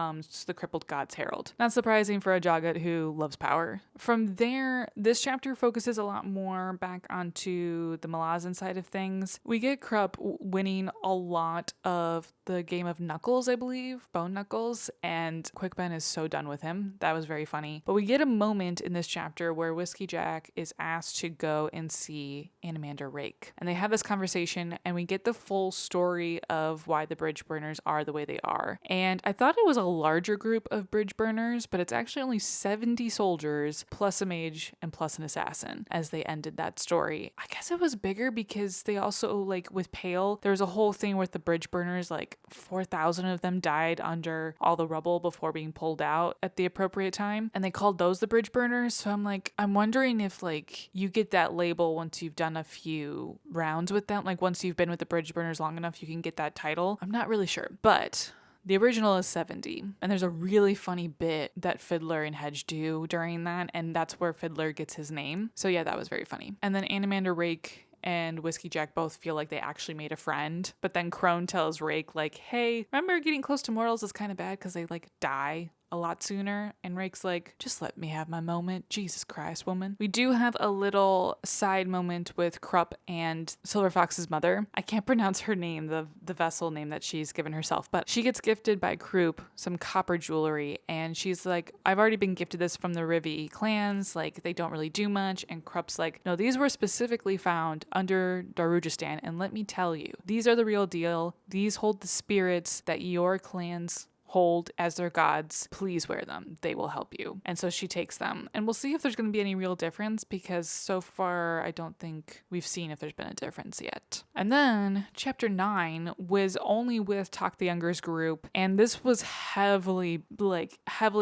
the crippled god's herald. Not surprising for a Jagat who loves power. From there, this chapter focuses a lot more back onto the Malazan side of things. We get Krupp winning a lot of the game of Knuckles, I believe, Bone Knuckles, and Quickben is so done with him. That was very funny. But we get a moment in this chapter where Whiskey Jack is asked to go and see Animander Rake. And they have this conversation, and we get the full story of why the bridge burners are the way they are. And I thought it was a larger group of bridge burners, but it's actually only 70 soldiers plus a mage and plus an assassin as they ended that story. I guess it was bigger because they also, like with Pale, there was a whole thing with the bridge burners, like 4,000 of them died under all the rubble before being pulled out at the appropriate time, and they called those the bridge burners. So I'm wondering if like you get that label once you've done a few rounds with them, like once you've been with the bridge burners long enough you can get that title. I'm not really sure, but the original is 70, and there's a really funny bit that Fiddler and Hedge do during that, and that's where Fiddler gets his name. So yeah, that was very funny. And then Animander Rake and Whiskey Jack both feel like they actually made a friend, but then Crone tells Rake like, hey, remember getting close to mortals is kind of bad because they like die a lot sooner. And Rake's like, just let me have my moment. Jesus Christ, woman. We do have a little side moment with Krupp and Silver Fox's mother. I can't pronounce her name, the vessel name that she's given herself, but she gets gifted by Krupp some copper jewelry, and she's like, I've already been gifted this from the Rivi clans, like they don't really do much. And Krupp's like, no, these were specifically found under Darujistan, and let me tell you, these are the real deal. These hold the spirits that your clans hold as their gods. Please wear them. They will help you. And so she takes them. And we'll see if there's going to be any real difference, because so far I don't think we've seen if there's been a difference yet. And then chapter 9 was only with Tak the Younger's group. And this was heavily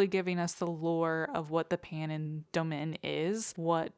giving us the lore of what the Panin Domin is, what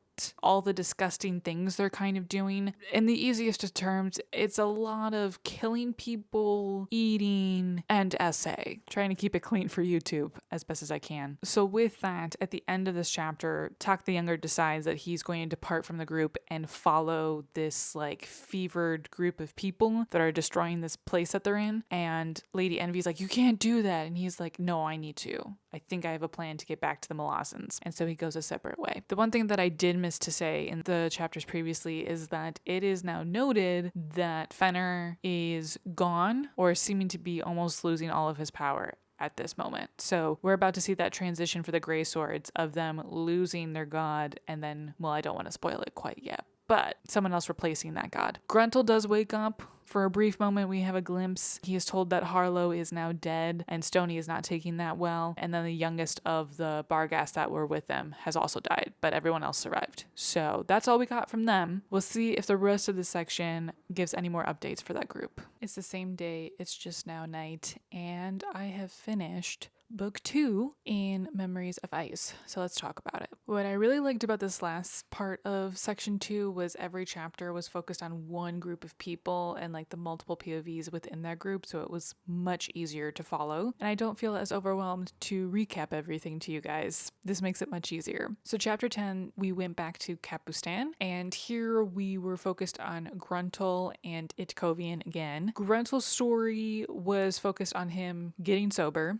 all the disgusting things they're kind of doing. In the easiest of terms, it's a lot of killing people, eating, and essay. Trying to keep it clean for YouTube as best as I can. So with that, at the end of this chapter, Tak the Younger decides that he's going to depart from the group and follow this like fevered group of people that are destroying this place that they're in. And Lady Envy's like, you can't do that. And he's like, no, I need to. I think I have a plan to get back to the Molassans. And so he goes a separate way. The one thing that I did miss to say in the chapters previously is that it is now noted that Fenner is gone or seeming to be almost losing all of his power at this moment. So we're about to see that transition for the Grey Swords of them losing their god and then, well, I don't want to spoil it quite yet, but someone else replacing that god. Gruntle does wake up. For a brief moment, we have a glimpse. He is told that Harlow is now dead and Stony is not taking that well. And then the youngest of the Barghast that were with them has also died, but everyone else survived. So that's all we got from them. We'll see if the rest of the section gives any more updates for that group. It's the same day, it's just now night, and I have finished book 2 in Memories of Ice. So let's talk about it. What I really liked about this last part of section 2 was every chapter was focused on one group of people and like the multiple POVs within that group, so it was much easier to follow. And I don't feel as overwhelmed to recap everything to you guys. This makes it much easier. So chapter 10, we went back to Kapustan, and here we were focused on Gruntle and Itkovian again. Gruntle's story was focused on him getting sober.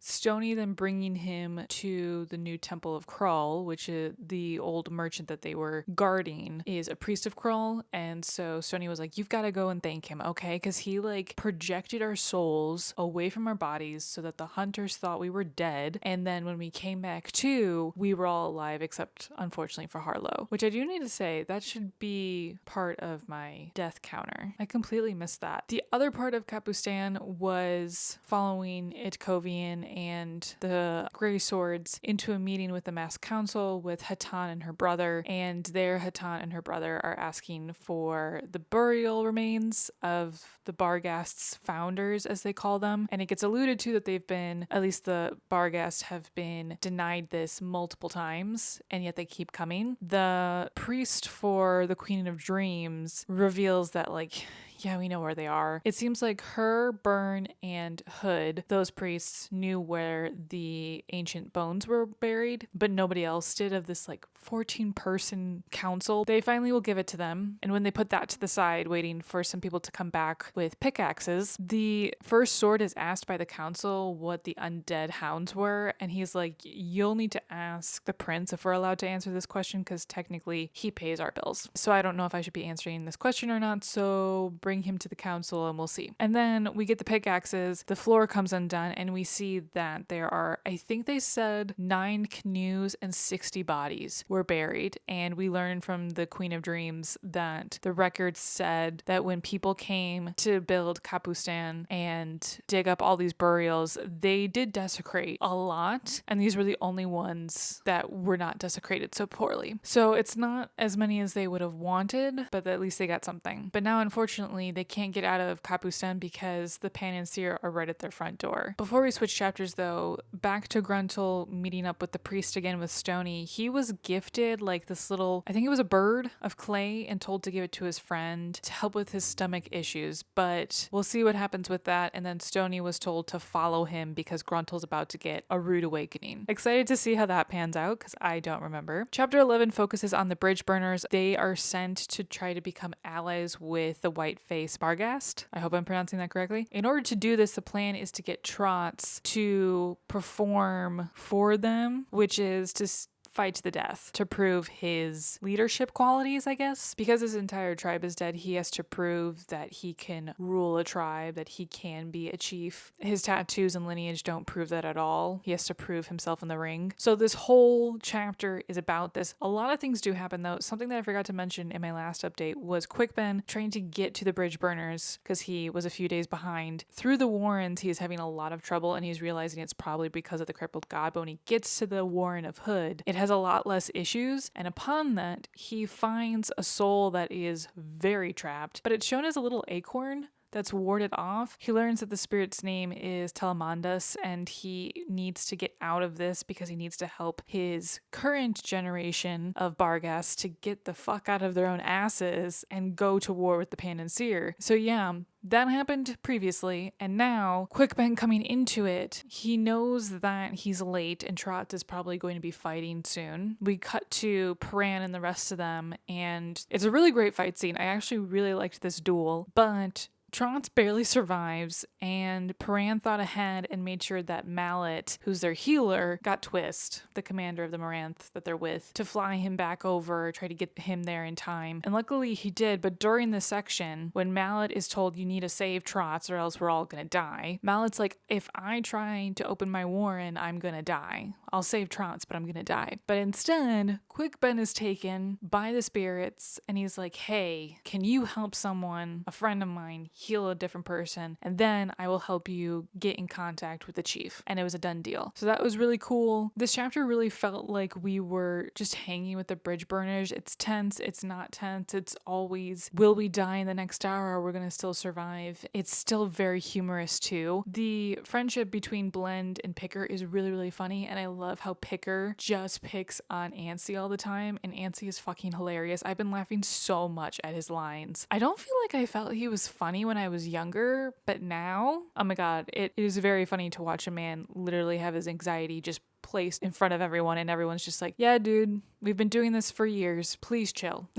Stony then bringing him to the new Temple of Krull, which is the old merchant that they were guarding, is a priest of Krull. And so Stony was like, you've got to go and thank him, okay? Because he like projected our souls away from our bodies so that the hunters thought we were dead. And then when we came back to, we were all alive, except unfortunately for Harlow, which I do need to say, that should be part of my death counter. I completely missed that. The other part of Kapustan was following Itkovian and the Grey Swords into a meeting with the Mass Council with Hatan and her brother, and there Hatan and her brother are asking for the burial remains of the Barghast's founders, as they call them, and it gets alluded to that they've been, at least the Barghast have been denied this multiple times, and yet they keep coming. The priest for the Queen of Dreams reveals that like, yeah, we know where they are. It seems like her, Byrne, and Hood, those priests, knew where the ancient bones were buried, but nobody else did of this like 14-person council. They finally will give it to them. And when they put that to the side, waiting for some people to come back with pickaxes, the first sword is asked by the council what the undead hounds were. And he's like, you'll need to ask the prince if we're allowed to answer this question, because technically he pays our bills. So I don't know if I should be answering this question or not. So bring him to the council and we'll see. And then we get the pickaxes, the floor comes undone, and we see that there are, I think they said 9 canoes and 60 bodies were buried. And we learned from the Queen of Dreams that the records said that when people came to build Kapustan and dig up all these burials, they did desecrate a lot, and these were the only ones that were not desecrated so poorly. So it's not as many as they would have wanted, but at least they got something. But now unfortunately they can't get out of Kapustan because the Pan and Seer are right at their front door. Before we switch chapters though, back to Gruntle meeting up with the priest again with Stony. He was gifted like this little, I think it was a bird of clay, and told to give it to his friend to help with his stomach issues, but we'll see what happens with that. And then Stony was told to follow him because Gruntle's about to get a rude awakening. Excited to see how that pans out because I don't remember. Chapter 11 focuses on the bridge burners. They are sent to try to become allies with the white-faced Barghast. I hope I'm pronouncing that correctly. In order to do this, the plan is to get Trots to perform for them, which is to fight to the death to prove his leadership qualities, I guess. Because his entire tribe is dead, he has to prove that he can rule a tribe, that he can be a chief. His tattoos and lineage don't prove that at all. He has to prove himself in the ring. So this whole chapter is about this. A lot of things do happen though. Something that I forgot to mention in my last update was Quickben trying to get to the bridge burners because he was a few days behind. Through the Warrens, he's having a lot of trouble, and he's realizing it's probably because of the crippled god. But when he gets to the Warren of Hood, it has a lot less issues, and upon that he finds a soul that is very trapped, but it's shown as a little acorn that's warded off. He learns that the spirit's name is Telemandas, and he needs to get out of this because he needs to help his current generation of Barghast to get the fuck out of their own asses and go to war with the Pan and Seer. So yeah, that happened previously, and now Quickben coming into it, he knows that he's late and Trot is probably going to be fighting soon. We cut to Paran and the rest of them, and it's a really great fight scene. I actually really liked this duel, but Trance barely survives, and Paran thought ahead and made sure that Mallet, who's their healer, got Twist, the commander of the Moranth that they're with, to fly him back over, try to get him there in time. And luckily he did, but during this section, when Mallet is told you need to save Trotz or else we're all gonna die, Mallet's like, if I try to open my warren, I'm gonna die. I'll save Trotz, but I'm gonna die. But instead, Quick Ben is taken by the spirits, and he's like, hey, can you help someone, a friend of mine, heal a different person, and then I will help you get in contact with the chief. And it was a done deal. So that was really cool. This chapter really felt like we were just hanging with the bridge burners. It's tense, it's not tense, it's always, will we die in the next hour or we're gonna still survive? It's still very humorous too. The friendship between Blend and Picker is really, really funny, and I love how Picker just picks on Ansi all the time, and Ansi is fucking hilarious. I've been laughing so much at his lines. I don't feel like I felt he was funny when I was younger, but now, oh my god, it is very funny to watch a man literally have his anxiety just placed in front of everyone, and everyone's just like, yeah, dude, we've been doing this for years, please chill.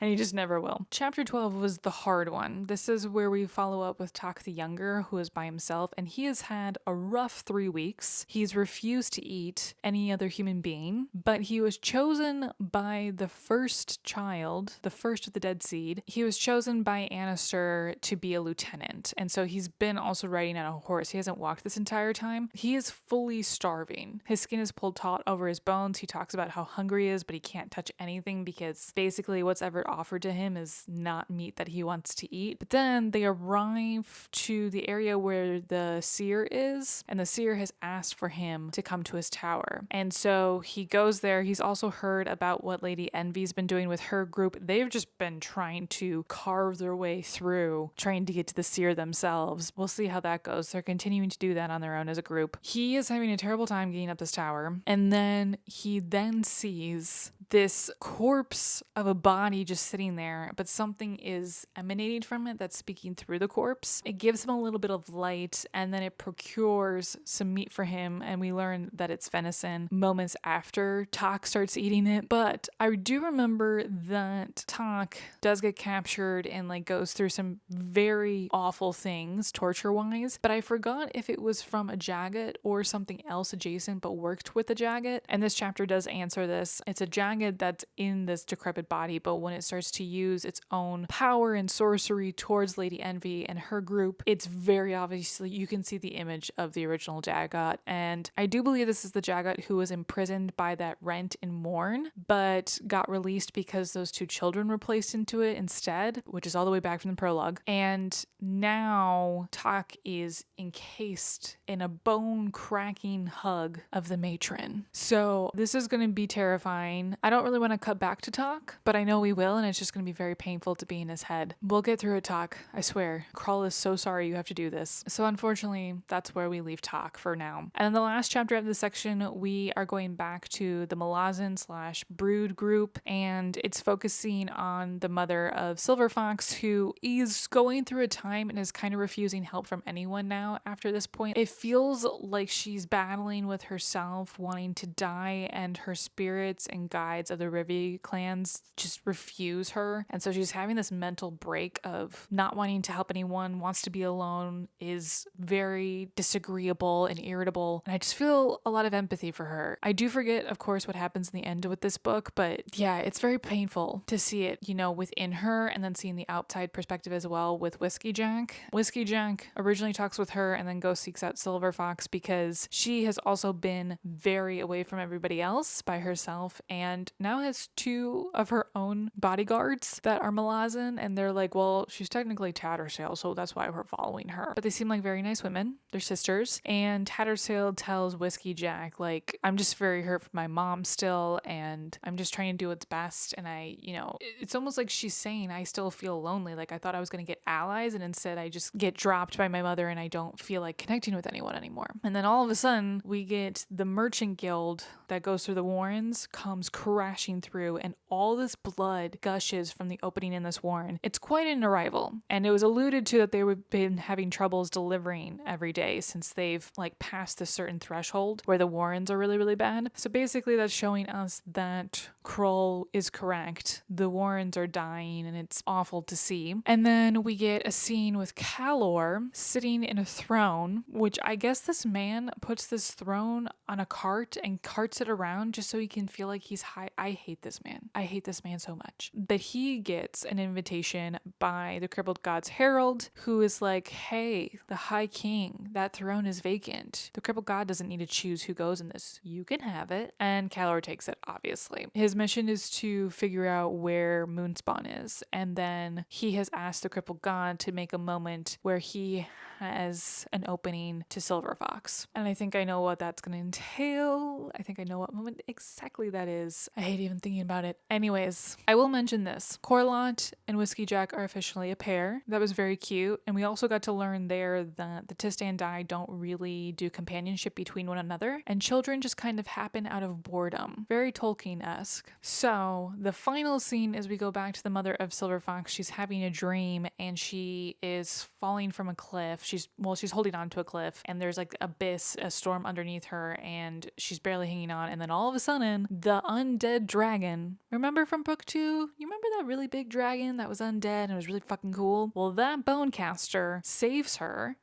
And he just never will. Chapter 12 was the hard one. This is where we follow up with Tak the Younger, who is by himself, and he has had a rough 3 weeks. He's refused to eat any other human being, but he was chosen by the first child, the first of the Dead Seed. He was chosen by Annister to be a lieutenant, and so he's been also riding on a horse. He hasn't walked this entire time. He is fully starving. His skin is pulled taut over his bones. He talks about how hungry he is, but he can't touch anything because basically what's ever offered to him is not meat that he wants to eat. But then they arrive to the area where the seer is, and the seer has asked for him to come to his tower. And so he goes there. He's also heard about what Lady Envy's been doing with her group. They've just been trying to carve their way through, trying to get to the seer themselves. We'll see how that goes. They're continuing to do that on their own as a group. He is having a terrible time getting up this tower, and then he sees this corpse of a body just sitting there, but something is emanating from it that's speaking through the corpse. It gives him a little bit of light, and then it procures some meat for him, and we learn that it's venison moments after Tak starts eating it. But I do remember that Tak does get captured and like goes through some very awful things torture-wise, but I forgot if it was from a Jagat or something else adjacent but worked with the Jagat, and this chapter does answer this. It's a Jagat that's in this decrepit body, but when it starts to use its own power and sorcery towards Lady Envy and her group, it's very obviously, you can see the image of the original Jagat. And I do believe this is the Jagat who was imprisoned by that Rent in Morn, but got released because those 2 children were placed into it instead, which is all the way back from the prologue. And now Tak is encased in a bone-cracking hug of the matron. So this is going to be terrifying. I don't really want to cut back to Tak, but I know we will, and it's just going to be very painful to be in his head. We'll get through it, Tak. I swear. Krull is so sorry you have to do this. So unfortunately, that's where we leave Tak for now. And in the last chapter of this section, we are going back to the Malazan/Brood group, and it's focusing on the mother of Silver Fox, who is going through a time and is kind of refusing help from anyone now after this point. It feels like she's battling with herself, wanting to die, and her spirits and guides of the Rivi clans just refuse her. And so she's having this mental break of not wanting to help anyone, wants to be alone, is very disagreeable and irritable. And I just feel a lot of empathy for her. I do forget, of course, what happens in the end with this book, but yeah, it's very painful to see it, you know, within her, and then seeing the outside perspective as well with Whiskey Jack. Whiskey Jack originally talks with her and then goes seeks out Silver Fox because she has also been very away from everybody else by herself, and now has 2 of her own bodyguards that are Malazan, and they're like, well, she's technically Tattersail, so that's why we're following her. But they seem like very nice women. They're sisters. And Tattersail tells Whiskey Jack, like, I'm just very hurt for my mom still, and I'm just trying to do what's best. And I, you know, it's almost like she's saying, I still feel lonely. Like, I thought I was going to get allies, and instead I just get dropped by my mother, and I don't feel like connecting with anyone anymore. And then all of a sudden, we get the merchant guild that goes through the Warrens comes crashing crashing through, and all this blood gushes from the opening in this warren. It's quite an arrival, and it was alluded to that they would been having troubles delivering every day since they've like passed a certain threshold where the warrens are really, really bad. So basically that's showing us that Kroll is correct. The warrens are dying and it's awful to see. And then we get a scene with Calor sitting in a throne, which I guess this man puts this throne on a cart and carts it around just so he can feel like he's high. I hate this man. I hate this man so much. But he gets an invitation by the crippled god's herald, who is like, hey, the high king, that throne is vacant. The crippled god doesn't need to choose who goes in this. You can have it. And Calor takes it, obviously. His mission is to figure out where Moonspawn is. And then he has asked the crippled god to make a moment where he has an opening to Silver Fox. And I think I know what that's going to entail. I think I know what moment exactly that is. I hate even thinking about it. Anyways, I will mention this. Corlott and Whiskey Jack are officially a pair. That was very cute. And we also got to learn there that the Tistan Die don't really do companionship between one another, and children just kind of happen out of boredom. Very Tolkien-esque. So the final scene is we go back to the mother of Silver Fox. She's having a dream and she is falling from a cliff. She's holding on to a cliff and there's like abyss, a storm underneath her, and she's barely hanging on. And then all of a sudden, the undead dragon, remember from book 2? You remember that really big dragon that was undead and it was really fucking cool? Well, that Bonecaster saves her,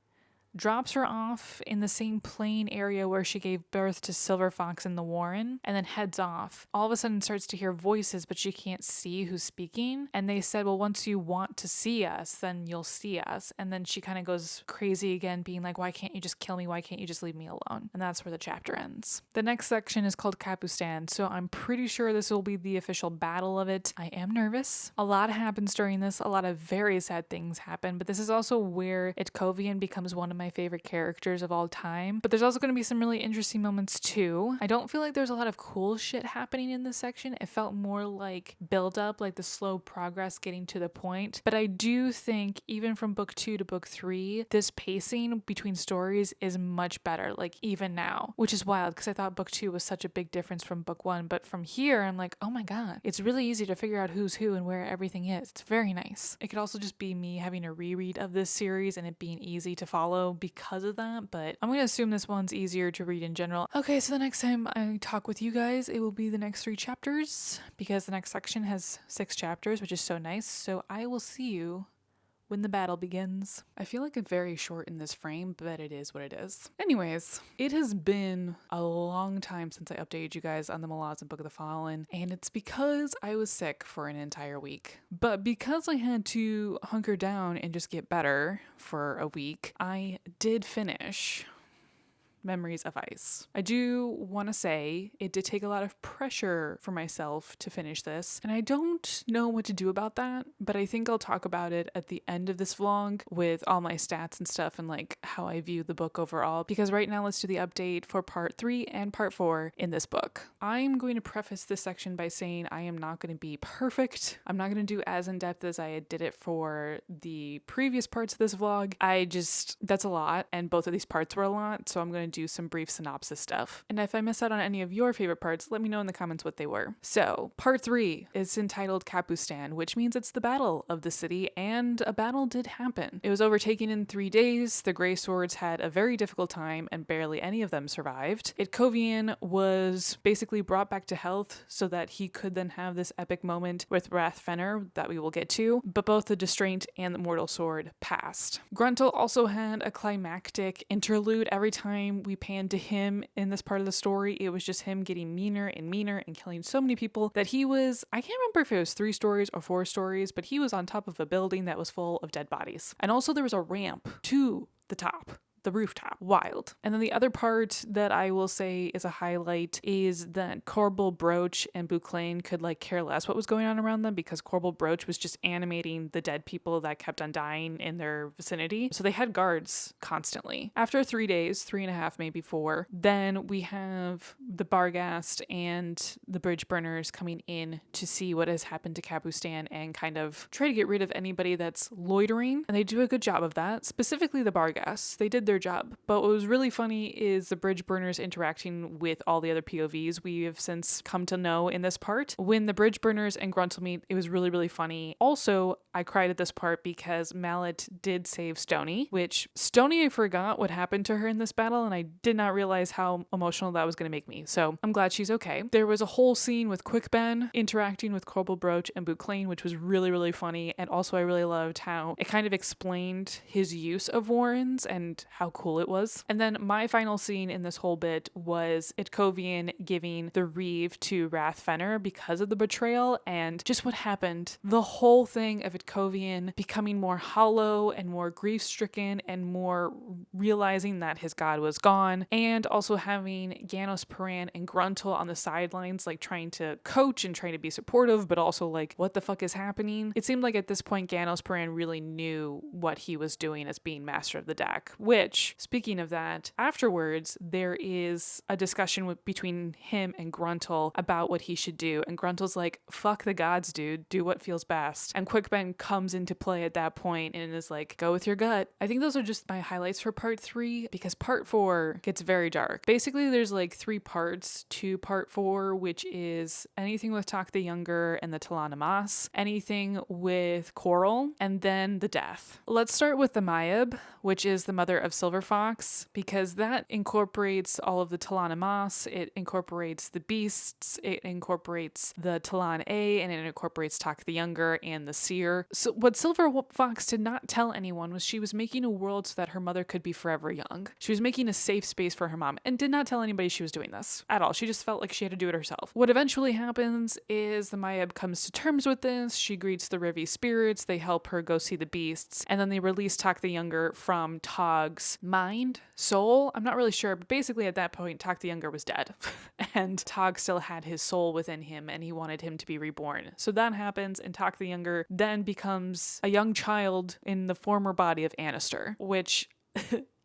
drops her off in the same plain area where she gave birth to Silver Fox in the warren, and then heads off. All of a sudden starts to hear voices, but she can't see who's speaking. And they said, well, once you want to see us, then you'll see us. And then she kind of goes crazy again, being like, why can't you just kill me? Why can't you just leave me alone? And that's where the chapter ends. The next section is called Capustan, so I'm pretty sure this will be the official battle of it. I am nervous. A lot happens during this. A lot of very sad things happen, but this is also where Itkovian becomes one of my favorite characters of all time. But there's also going to be some really interesting moments too. I don't feel like there's a lot of cool shit happening in this section. It felt more like build up, like the slow progress getting to the point. But I do think even from book 2 to book 3, this pacing between stories is much better, like even now, which is wild because I thought book 2 was such a big difference from book 1. But from here, I'm like, oh my God, it's really easy to figure out who's who and where everything is. It's very nice. It could also just be me having a reread of this series and it being easy to follow because of that, but I'm going to assume this one's easier to read in general. Okay, so the next time I talk with you guys, it will be the next 3 chapters because the next section has 6 chapters, which is so nice. So I will see you when the battle begins. I feel like I'm very short in this frame, but it is what it is. Anyways, it has been a long time since I updated you guys on the Malazan Book of the Fallen, and it's because I was sick for an entire week. But because I had to hunker down and just get better for a week, I did finish Memories of Ice. I do want to say it did take a lot of pressure for myself to finish this, and I don't know what to do about that, but I think I'll talk about it at the end of this vlog with all my stats and stuff and like how I view the book overall, because right now let's do the update for part 3 and part 4 in this book. I'm going to preface this section by saying I am not going to be perfect. I'm not going to do as in-depth as I did it for the previous parts of this vlog. That's a lot, and both of these parts were a lot, so I'm going to do some brief synopsis stuff. And if I miss out on any of your favorite parts, let me know in the comments what they were. So, part 3 is entitled Capustan, which means it's the battle of the city, and a battle did happen. It was overtaken in 3 days. The Grey Swords had a very difficult time, and barely any of them survived. Itkovian was basically brought back to health so that he could then have this epic moment with Rathfenner that we will get to, but both the Distraint and the Mortal Sword passed. Gruntle also had a climactic interlude. Every time we panned to him in this part of the story, it was just him getting meaner and meaner and killing so many people that he was, I can't remember if it was 3 stories or 4 stories, but he was on top of a building that was full of dead bodies. And also there was a ramp to the top. The rooftop. Wild. And then the other part that I will say is a highlight is that Corbel Broach and Bouclain could like care less what was going on around them, because Corbel Broach was just animating the dead people that kept on dying in their vicinity. So they had guards constantly. After 3 days, 3.5, maybe 4, then we have the Barghast and the Bridge Burners coming in to see what has happened to Capustan and kind of try to get rid of anybody that's loitering. And they do a good job of that. Specifically the Barghasts. They did their their job. But what was really funny is the bridge burners interacting with all the other POVs we have since come to know in this part. When the bridge burners and Gruntle meet, it was really, really funny. Also, I cried at this part because Mallet did save Stony, which Stony, I forgot what happened to her in this battle, and I did not realize how emotional that was going to make me. So I'm glad she's okay. There was a whole scene with Quick Ben interacting with Corporal Broach and Bouclane, which was really, really funny. And also I really loved how it kind of explained his use of Warrens and how cool it was. And then my final scene in this whole bit was Itkovian giving the Reeve to Wrath Fenner because of the betrayal and just what happened. The whole thing of Itkovian becoming more hollow and more grief-stricken and more realizing that his god was gone, and also having Ganos Paran and Gruntle on the sidelines, like trying to coach and trying to be supportive, but also like, what the fuck is happening? It seemed like at this point Ganos Paran really knew what he was doing as being master of the deck, which, speaking of that, afterwards there is a discussion between him and Gruntle about what he should do, and Gruntle's like, fuck the gods, dude, do what feels best. And Quick Ben comes into play at that point and is like, go with your gut. I think those are just my highlights for part 3, because part 4 gets very dark. Basically, there's like 3 parts to part 4, which is anything with Tak the Younger and the Talana Mas, anything with Coral, and then the death. Let's start with the Mayab, which is the mother of Silver Fox, because that incorporates all of the Talana Mas, it incorporates the beasts, it incorporates the Talan A, and it incorporates Tak the Younger and the Seer. So what Silver Fox did not tell anyone was she was making a world so that her mother could be forever young. She was making a safe space for her mom and did not tell anybody she was doing this at all. She just felt like she had to do it herself. What eventually happens is the Mayab comes to terms with this. She greets the Rivi spirits. They help her go see the beasts, and then they release Tak the Younger from Tog's mind, soul. I'm not really sure, but basically at that point, Tak the Younger was dead, and Tog still had his soul within him, and he wanted him to be reborn. So that happens, and Tak the Younger then becomes a young child in the former body of Annister, which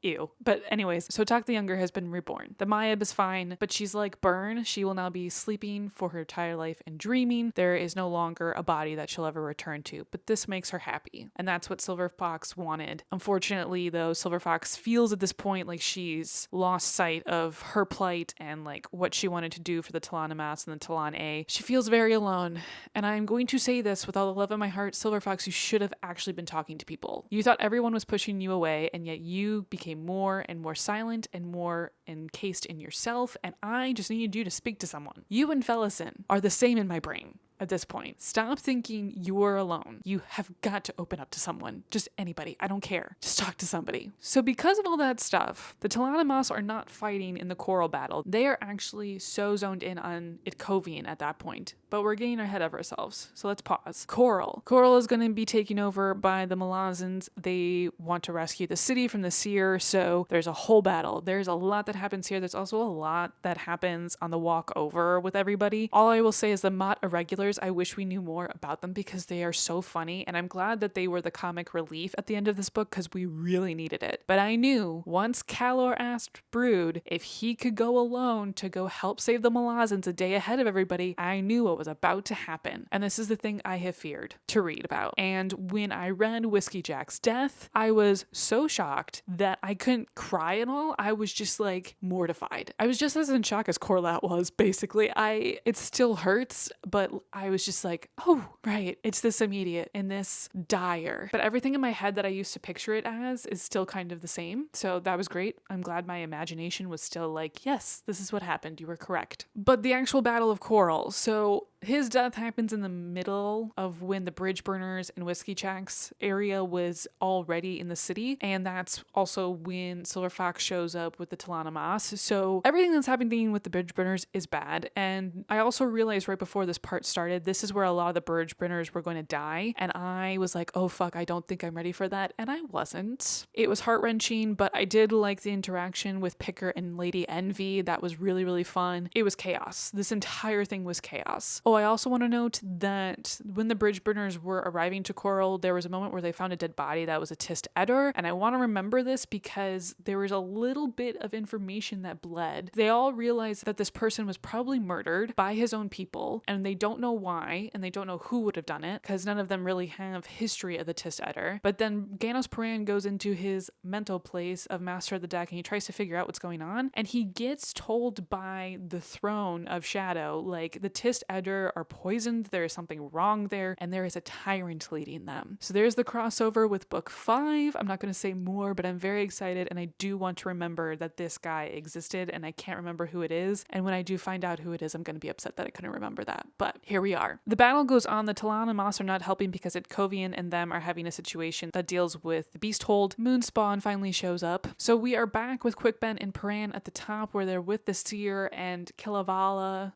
ew. But anyways, so Tak the Younger has been reborn. The Mayab is fine, but she's like Burn. She will now be sleeping for her entire life and dreaming. There is no longer a body that she'll ever return to, but this makes her happy. And that's what Silver Fox wanted. Unfortunately, though, Silver Fox feels at this point like she's lost sight of her plight and like what she wanted to do for the Talana Mas and the Talan A. She feels very alone. And I'm going to say this with all the love in my heart, Silver Fox, you should have actually been talking to people. You thought everyone was pushing you away, and yet you became more and more silent and more encased in yourself, and I just needed you to speak to someone. You and Fellison are the same in my brain at this point. Stop thinking you're alone. You have got to open up to someone. Just anybody. I don't care. Just talk to somebody. So because of all that stuff, the Talana Mas are not fighting in the Coral battle. They are actually so zoned in on Itkovian at that point. But we're getting ahead of ourselves. So let's pause. Coral. Coral is going to be taken over by the Malazans. They want to rescue the city from the Seer. So there's a whole battle. There's a lot that happens here. There's also a lot that happens on the walk over with everybody. All I will say is the Mott Irregulars, I wish we knew more about them because they are so funny, and I'm glad that they were the comic relief at the end of this book because we really needed it. But I knew once Calor asked Brood if he could go alone to go help save the Malazans a day ahead of everybody, I knew what was about to happen. And this is the thing I have feared to read about. And when I read Whiskey Jack's death, I was so shocked that I couldn't cry at all. I was just like mortified. I was just as in shock as Corlat was, basically. It still hurts, but I was just like, oh, right, it's this immediate and this dire. But everything in my head that I used to picture it as is still kind of the same. So that was great. I'm glad my imagination was still like, yes, this is what happened. You were correct. But the actual Battle of Coral. So his death happens in the middle of when the Bridge Burners and Whiskey Jack's area was already in the city. And that's also when Silver Fox shows up with the Talana Mas. So everything that's happening with the Bridge Burners is bad. And I also realized right before this part started, this is where a lot of the Bridge Burners were going to die. And I was like, oh fuck, I don't think I'm ready for that. And I wasn't. It was heart-wrenching, but I did like the interaction with Picker and Lady Envy. That was really, really fun. It was chaos. This entire thing was chaos. Oh, I also want to note that when the bridge burners were arriving to Coral, there was a moment where they found a dead body that was a Tist Edder, and I want to remember this because there was a little bit of information that bled. They all realized that this person was probably murdered by his own people, and they don't know why, and they don't know who would have done it, because none of them really have history of the Tist Edder. But then Ganos Paran goes into his mental place of Master of the Deck, and he tries to figure out what's going on, and he gets told by the Throne of Shadow, like, the Tist Edder are poisoned, there is something wrong there, and there is a tyrant leading them. So there's the crossover with book 5. I'm not going to say more, but I'm very excited, and I do want to remember that this guy existed, and I can't remember who it is, and when I do find out who it is, I'm going to be upset that I couldn't remember that. But here we are. The battle goes on. The Talon and Moss are not helping because Kovian and them are having a situation that deals with the Beast Hold. Moonspawn finally shows up. So we are back with Quickben and Paran at the top where they're with the Seer and Kilava?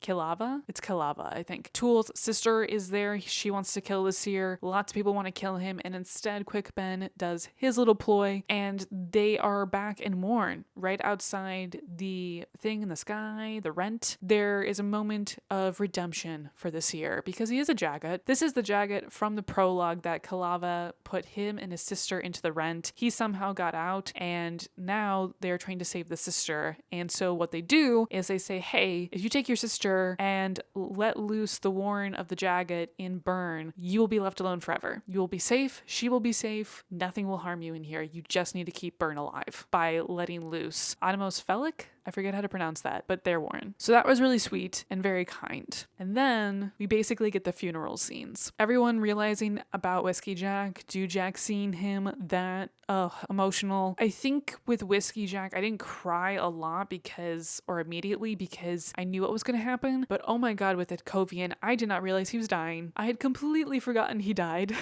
It's Kilava, I think. Tool's sister is there. She wants to kill the Seer. Lots of people want to kill him, and instead Quickben does his little ploy, and they are back in Morn, right outside the thing in the sky, the Rent. There is a moment of redemption for the Seer because he is a Jagat. This is the Jagat from the prologue that Kilava put him and his sister into the Rent. He somehow got out, and now they're trying to save the sister. And so what they do is they say, hey, if you take your sister and let loose the Warren of the Jagat in Burn, you will be left alone forever. You will be safe. She will be safe. Nothing will harm you in here. You just need to keep Burn alive by letting loose Animos Felic. I forget how to pronounce that, but they're Warren. So that was really sweet and very kind. And then we basically get the funeral scenes. Everyone realizing about Whiskey Jack, Jack seeing him, that, emotional. I think with Whiskey Jack, I didn't cry a lot immediately because I knew what was going to happen. But oh my God, with Kovian, I did not realize he was dying. I had completely forgotten he died.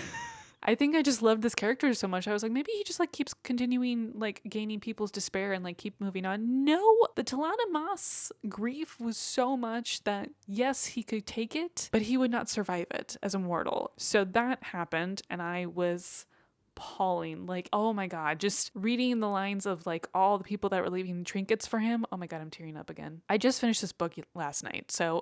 I think I just loved this character so much. I was like, maybe he just like keeps continuing like gaining people's despair and like keep moving on. No, the Talana Moss grief was so much that yes, he could take it, but he would not survive it as a mortal. So that happened, and I was appalling. Like, oh my God, just reading the lines of like all the people that were leaving trinkets for him. Oh my God, I'm tearing up again. I just finished this book last night, so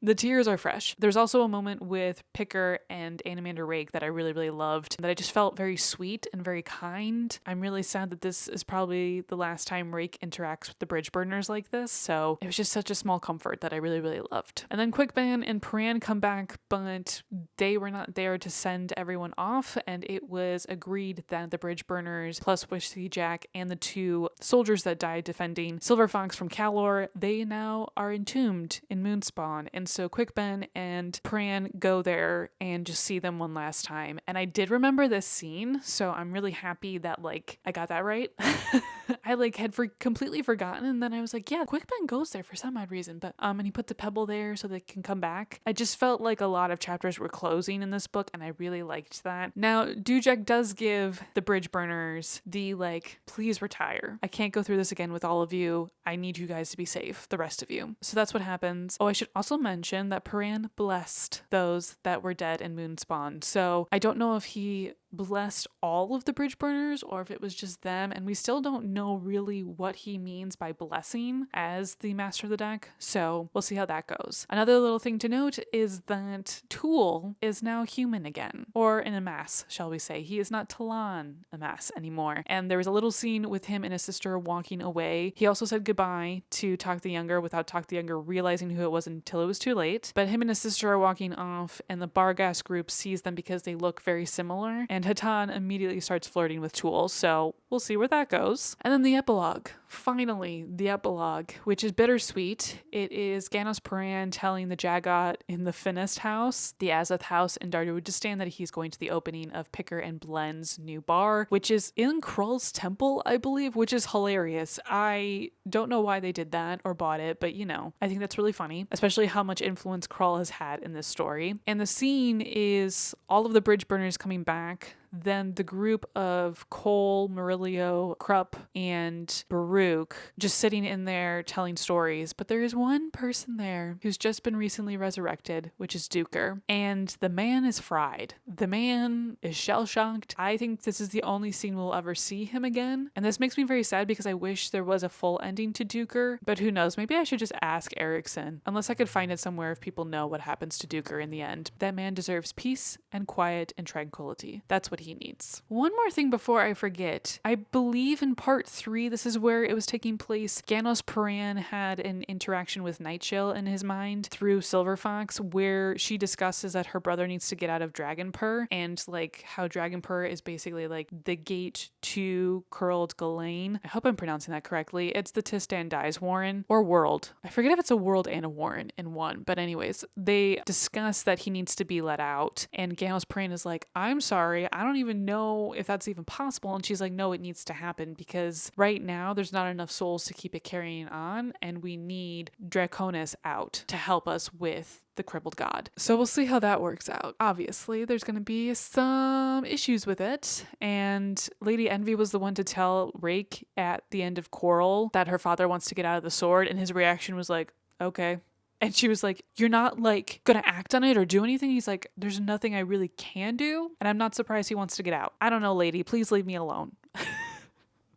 the tears are fresh. There's also a moment with Picker and Animander Rake that I really, really loved, that I just felt very sweet and very kind. I'm really sad that this is probably the last time Rake interacts with the bridge burners like this, so it was just such a small comfort that I really, really loved. And then Quickban and Paran come back, but they were not there to send everyone off, and it was agreed that the bridge burners plus Whiskey Jack and the 2 soldiers that died defending Silver Fox from Calor, they now are entombed in Moonspawn. And so Quickben and Paran go there and just see them one last time. And I did remember this scene, so I'm really happy that like I got that right. I like had completely forgotten, and then I was like, yeah, Quickben goes there for some odd reason, but and he put the pebble there so they can come back. I just felt like a lot of chapters were closing in this book, and I really liked that. Now, Jack does give the bridge burners the like, please retire. I can't go through this again with all of you. I need you guys to be safe, the rest of you. So that's what happens. Oh, I should also mention that Paran blessed those that were dead in Moonspawn. So I don't know if he blessed all of the bridge burners or if it was just them, and we still don't know really what he means by blessing as the Master of the Deck, so we'll see how that goes. Another little thing to note is that Tool is now human again, or in a mass, shall we say. He is not Talon Amass anymore, and there was a little scene with him and his sister walking away. He also said goodbye to Talk the Younger without Talk the Younger realizing who it was until it was too late, but him and his sister are walking off, and the Barghast group sees them because they look very similar, and Hatan immediately starts flirting with Tool, so we'll see where that goes. And then the epilogue. Finally, the epilogue, which is bittersweet. It is Ganos Paran telling the Jagat in the Finest house, the Azoth house in Darudistan, that he's going to the opening of Picker and Blend's new bar, which is in Krull's temple, I believe, which is hilarious. I don't know why they did that or bought it, but you know, I think that's really funny, especially how much influence Krull has had in this story. And the scene is all of the bridge burners coming back. than the group of Cole, Murillo, Krupp, and Baruch just sitting in there telling stories. But there is one person there who's just been recently resurrected, which is Duker. And the man is fried. The man is shell-shocked. I think this is the only scene we'll ever see him again. And this makes me very sad because I wish there was a full ending to Duker. But who knows? Maybe I should just ask Erickson. Unless I could find it somewhere if people know what happens to Duker in the end. That man deserves peace and quiet and tranquility. That's what he needs. One more thing before I forget. I believe in part 3, this is where it was taking place. Ganos Paran had an interaction with Nightshell in his mind through Silver Fox, where she discusses that her brother needs to get out of Dragonpur, and like how Dragonpur is basically like the gate to Curled Ghislaine. I hope I'm pronouncing that correctly. It's the Tistan Dies Warren or world. I forget if it's a world and a Warren in one, but anyways, they discuss that he needs to be let out, and Ganos Paran is like, I'm sorry, I don't even know if that's even possible. And she's like, no, it needs to happen because right now there's not enough souls to keep it carrying on, and we need Draconis out to help us with the crippled god. So we'll see how that works out. Obviously, there's going to be some issues with it, and Lady Envy was the one to tell Rake at the end of Quarrel that her father wants to get out of the sword, and his reaction was like, okay. And she was like, you're not like gonna act on it or do anything? He's like, there's nothing I really can do, and I'm not surprised he wants to get out. I don't know, lady, please leave me alone.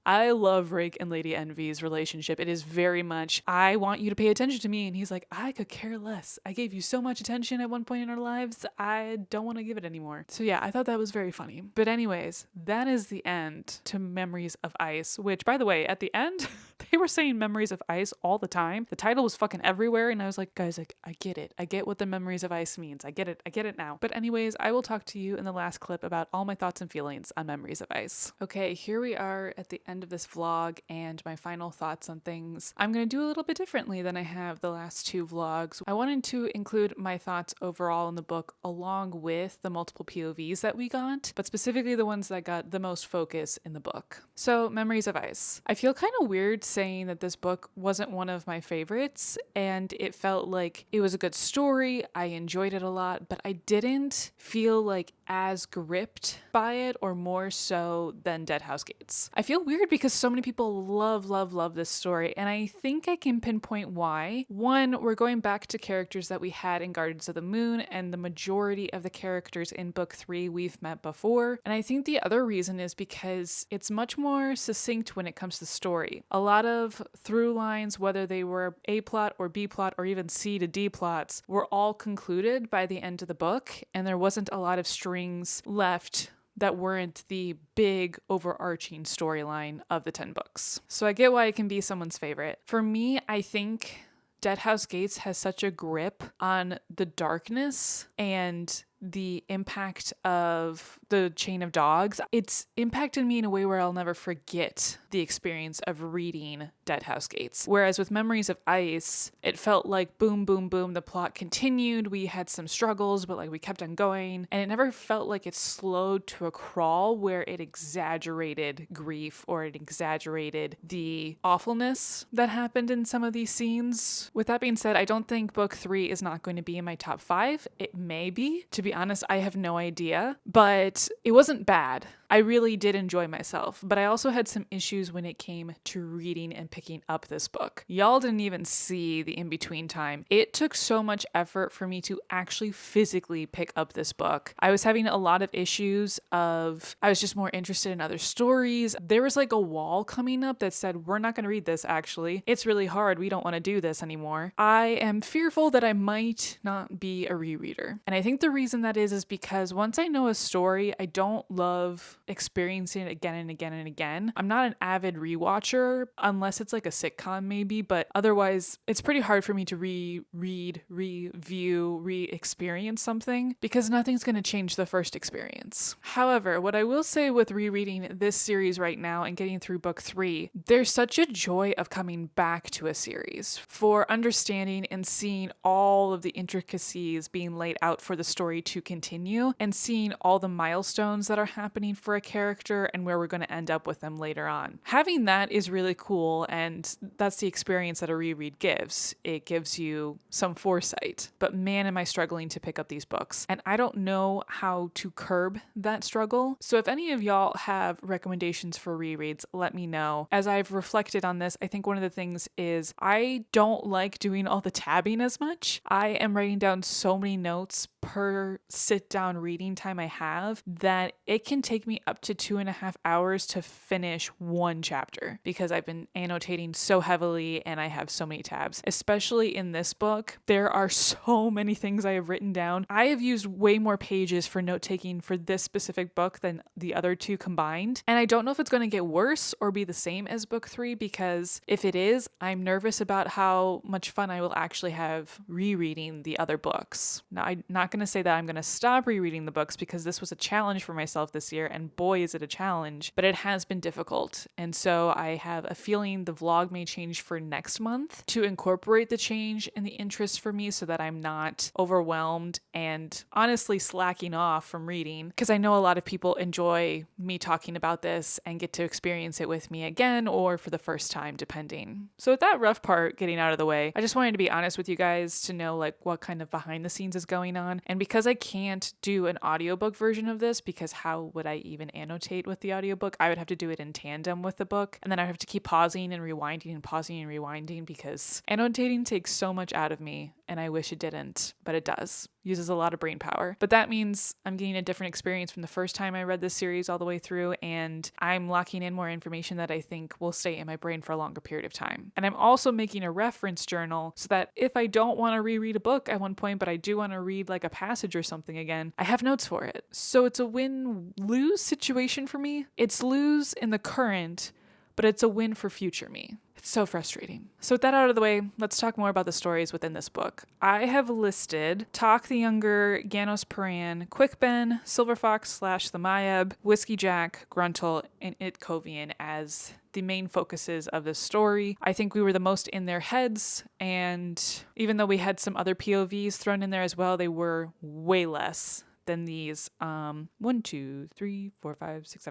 I love Rake and Lady Envy's relationship. It is very much, I want you to pay attention to me. And he's like, I could care less. I gave you so much attention at one point in our lives. I don't want to give it anymore. So yeah, I thought that was very funny. But anyways, that is the end to Memories of Ice, which by the way, at the end, they were saying Memories of Ice all the time. The title was fucking everywhere. And I was like, guys, like, I get it. I get what the Memories of Ice means. I get it. I get it now. But anyways, I will talk to you in the last clip about all my thoughts and feelings on Memories of Ice. Okay, here we are at the end of this vlog and my final thoughts on things. I'm going to do a little bit differently than I have the last 2 vlogs. I wanted to include my thoughts overall in the book along with the multiple POVs that we got, but specifically the ones that got the most focus in the book. So, Memories of Ice. I feel kind of weird saying that this book wasn't one of my favorites, and it felt like it was a good story. I enjoyed it a lot, but I didn't feel like as gripped by it or more so than Dead House Gates. I feel weird because so many people love this story, and I think I can pinpoint why. One, we're going back to characters that we had in Gardens of the Moon, and the majority of the characters in book 3 we've met before. And I think the other reason is because it's much more succinct when it comes to story. A lot of through lines, whether they were A plot or B plot or even C to D plots, were all concluded by the end of the book, and there wasn't a lot of strings left that weren't the big overarching storyline of the 10 books. So I get why it can be someone's favorite. For me, I think Dead House Gates has such a grip on the darkness and the impact of the chain of dogs. It's impacted me in a way where I'll never forget the experience of reading Dead House Gates. Whereas with Memories of Ice, it felt like boom, boom, boom, the plot continued. We had some struggles, but like we kept on going. And it never felt like it slowed to a crawl where it exaggerated grief or it exaggerated the awfulness that happened in some of these scenes. With that being said, I don't think book 3 is not going to be in my top 5. It may be. To be honest, I have no idea, but it wasn't bad. I really did enjoy myself, but I also had some issues when it came to reading and picking up this book. Y'all didn't even see the in-between time. It took so much effort for me to actually physically pick up this book. I was having a lot of issues of, I was just more interested in other stories. There was like a wall coming up that said, we're not going to read this actually. It's really hard. We don't want to do this anymore. I am fearful that I might not be a rereader. And I think the reason that is because once I know a story, I don't love experiencing it again and again and again. I'm not an avid rewatcher unless it's like a sitcom maybe, but otherwise it's pretty hard for me to reread, review, re-experience something because nothing's going to change the first experience. However, what I will say with rereading this series right now and getting through book 3, there's such a joy of coming back to a series for understanding and seeing all of the intricacies being laid out for the story to continue, and seeing all the milestones that are happening for a character and where we're going to end up with them later on. Having that is really cool, and that's the experience that a reread gives. It gives you some foresight. But man, am I struggling to pick up these books. And I don't know how to curb that struggle. So if any of y'all have recommendations for rereads, let me know. As I've reflected on this, I think one of the things is I don't like doing all the tabbing as much. I am writing down so many notes per sit down reading time I have that it can take me up to 2.5 hours to finish one chapter because I've been annotating so heavily and I have so many tabs. Especially in this book, there are so many things I have written down. I have used way more pages for note taking for this specific book than the other two combined. And I don't know if it's going to get worse or be the same as book 3, because if it is, I'm nervous about how much fun I will actually have rereading the other books. Now, I'm not going to say that I'm going to stop rereading the books because this was a challenge for myself this year, and boy, is it a challenge, but it has been difficult. And so I have a feeling the vlog may change for next month to incorporate the change and the interest for me so that I'm not overwhelmed and honestly slacking off from reading, because I know a lot of people enjoy me talking about this and get to experience it with me again or for the first time, depending. So with that rough part getting out of the way, I just wanted to be honest with you guys to know like what kind of behind the scenes is going on. And because I can't do an audiobook version of this, because how would I even annotate with the audiobook? I would have to do it in tandem with the book, and then I'd have to keep pausing and rewinding and pausing and rewinding because annotating takes so much out of me, and I wish it didn't, but it does. Uses a lot of brain power. But that means I'm getting a different experience from the first time I read this series all the way through, and I'm locking in more information that I think will stay in my brain for a longer period of time. And I'm also making a reference journal so that if I don't want to reread a book at one point, but I do want to read like a passage or something again, I have notes for it. So it's a win-lose situation for me. It's lose in the current, but it's a win for future me. It's so frustrating. So with that out of the way, let's talk more about the stories within this book. I have listed Talk the Younger, Ganos Paran, Quick Ben, Silver Fox / the Mayab, Whiskey Jack, Gruntle, and Itkovian as the main focuses of this story. I think we were the most in their heads, and even though we had some other POVs thrown in there as well, they were way less than these 1, 2, 3, 4, 5, 6,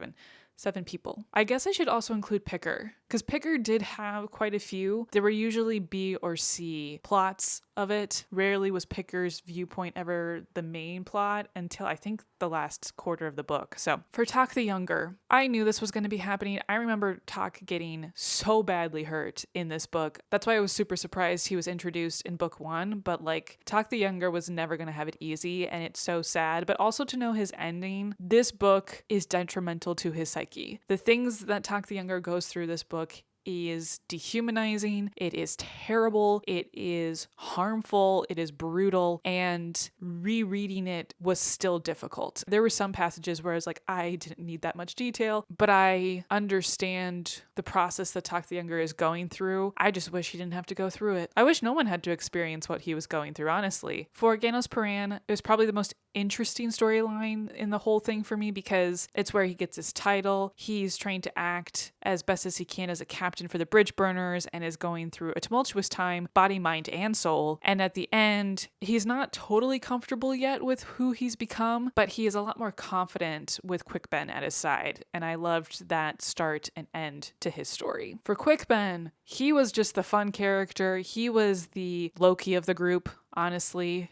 7 people. I guess I should also include Picker, because Picker did have quite a few. There were usually B or C plots of it. Rarely was Picker's viewpoint ever the main plot until I think the last quarter of the book. So for Talk the Younger, I knew this was going to be happening. I remember Talk getting so badly hurt in this book. That's why I was super surprised he was introduced in book 1, but like Talk the Younger was never going to have it easy, and it's so sad. But also to know his ending, this book is detrimental to his psyche. The things that Talk the Younger goes through this book is dehumanizing, it is terrible, it is harmful, it is brutal, and rereading it was still difficult. There were some passages where I was like, I didn't need that much detail, but I understand the process that Talk the Younger is going through. I just wish he didn't have to go through it. I wish no one had to experience what he was going through, honestly. For Ganos Paran, it was probably the most interesting storyline in the whole thing for me because it's where he gets his title. He's trying to act as best as he can as a captain for the bridge burners and is going through a tumultuous time, body, mind, and soul. And at the end, he's not totally comfortable yet with who he's become, but he is a lot more confident with Quick Ben at his side. And I loved that start and end to his story. For Quick Ben, he was just the fun character. He was the Loki of the group, honestly.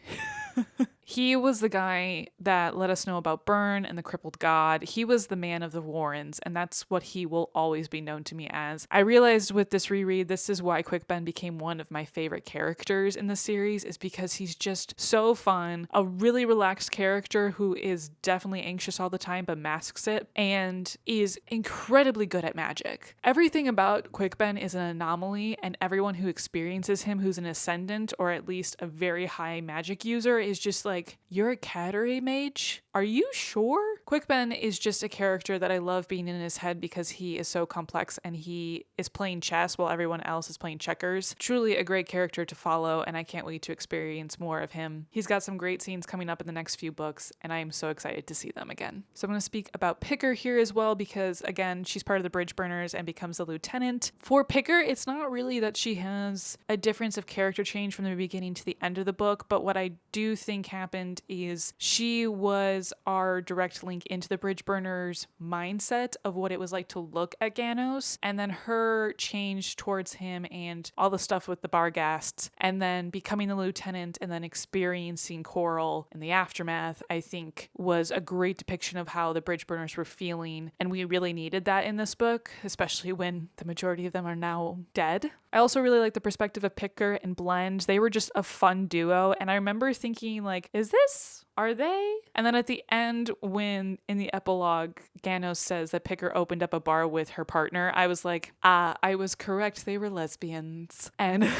He was the guy that let us know about Byrne and the crippled god. He was the man of the Warrens, and that's what he will always be known to me as. I realized with this reread, this is why Quick Ben became one of my favorite characters in the series, is because he's just so fun, a really relaxed character who is definitely anxious all the time but masks it, and is incredibly good at magic. Everything about Quick Ben is an anomaly, and everyone who experiences him who's an ascendant or at least a very high magic user is just like, you're a Cattery mage? are you sure? Quick Ben is just a character that I love being in his head because he is so complex and he is playing chess while everyone else is playing checkers. Truly a great character to follow, and I can't wait to experience more of him. He's got some great scenes coming up in the next few books, and I am so excited to see them again. So I'm going to speak about Picker here as well because, again, she's part of the Bridge Burners and becomes a lieutenant. For Picker, it's not really that she has a difference of character change from the beginning to the end of the book, but what I do think happened is she was our direct link into the Bridge Burners mindset of what it was like to look at Ganos, and then her change towards him and all the stuff with the Barghasts, and then becoming the lieutenant and then experiencing Coral in the aftermath, I think was a great depiction of how the Bridge Burners were feeling, and we really needed that in this book, especially when the majority of them are now dead. I also really like the perspective of Picker and Blend. They were just a fun duo, and I remember thinking, like, are they? And then at the end, when in the epilogue, Ganos says that Picker opened up a bar with her partner, I was like, I was correct, they were lesbians. And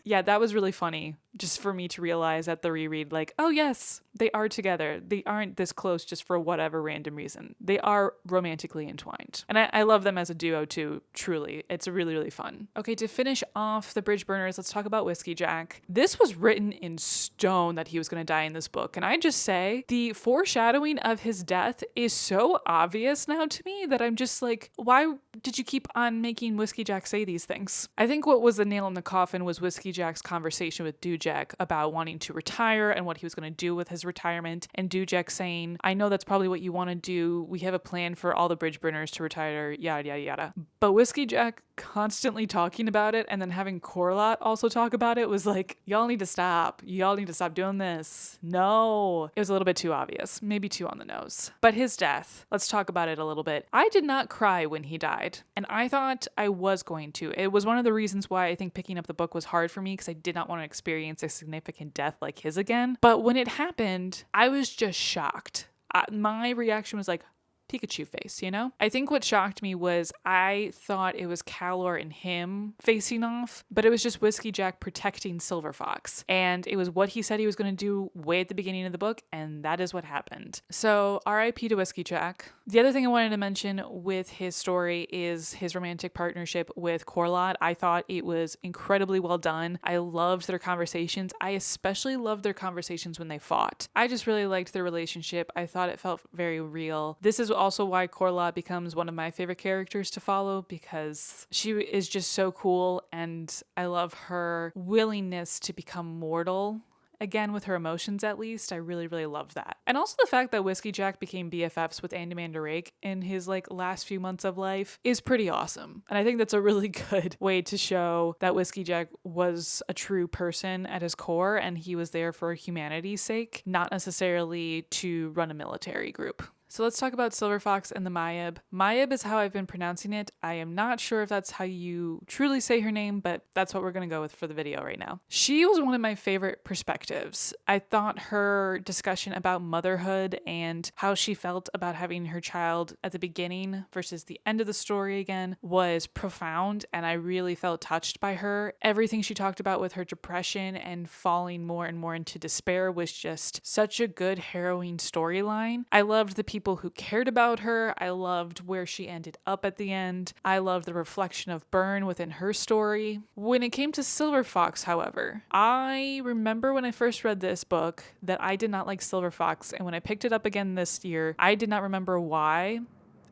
yeah, that was really funny, just for me to realize at the reread, like, oh yes, they are together. They aren't this close just for whatever random reason. They are romantically entwined. And I love them as a duo too, truly. It's really, really fun. Okay, to finish off the Bridge Burners, let's talk about Whiskey Jack. This was written in stone that he was going to die in this book. Can I just say, the foreshadowing of his death is so obvious now to me that I'm just like, why did you keep on making Whiskey Jack say these things? I think what was the nail in the coffin was Whiskey Jack's conversation with Dujek about wanting to retire and what he was going to do with his retirement, and Dujek saying, I know that's probably what you want to do. We have a plan for all the Bridge Burners to retire, yada, yada, yada. But Whiskey Jack constantly talking about it and then having Corlott also talk about it was like, y'all need to stop. Y'all need to stop doing this. No. It was a little bit too obvious, maybe too on the nose. But his death, let's talk about it a little bit. I did not cry when he died, and I thought I was going to. It was one of the reasons why I think picking up the book was hard for me, because I did not want to experience a significant death like his again. But when it happened, I was just shocked. My reaction was like, Pikachu face, you know? I think what shocked me was I thought it was Calor and him facing off, but it was just Whiskey Jack protecting Silver Fox. And it was what he said he was going to do way at the beginning of the book, and that is what happened. So RIP to Whiskey Jack. The other thing I wanted to mention with his story is his romantic partnership with Corlott. I thought it was incredibly well done. I loved their conversations. I especially loved their conversations when they fought. I just really liked their relationship. I thought it felt very real. This is also why Corlott becomes one of my favorite characters to follow, because she is just so cool, and I love her willingness to become mortal. Again, with her emotions at least, I really, really love that. And also the fact that Whiskey Jack became BFFs with Andamanda Rake in his last few months of life is pretty awesome. And I think that's a really good way to show that Whiskey Jack was a true person at his core, and he was there for humanity's sake, not necessarily to run a military group. So let's talk about Silver Fox and the Mayab. Mayab is how I've been pronouncing it. I am not sure if that's how you truly say her name, but that's what we're going to go with for the video right now. She was one of my favorite perspectives. I thought her discussion about motherhood and how she felt about having her child at the beginning versus the end of the story again was profound, and I really felt touched by her. Everything she talked about with her depression and falling more and more into despair was just such a good, harrowing storyline. I loved the people who cared about her. I loved where she ended up at the end. I loved the reflection of Byrne within her story. When it came to Silver Fox, however, I remember when I first read this book that I did not like Silver Fox, and when I picked it up again this year, I did not remember why,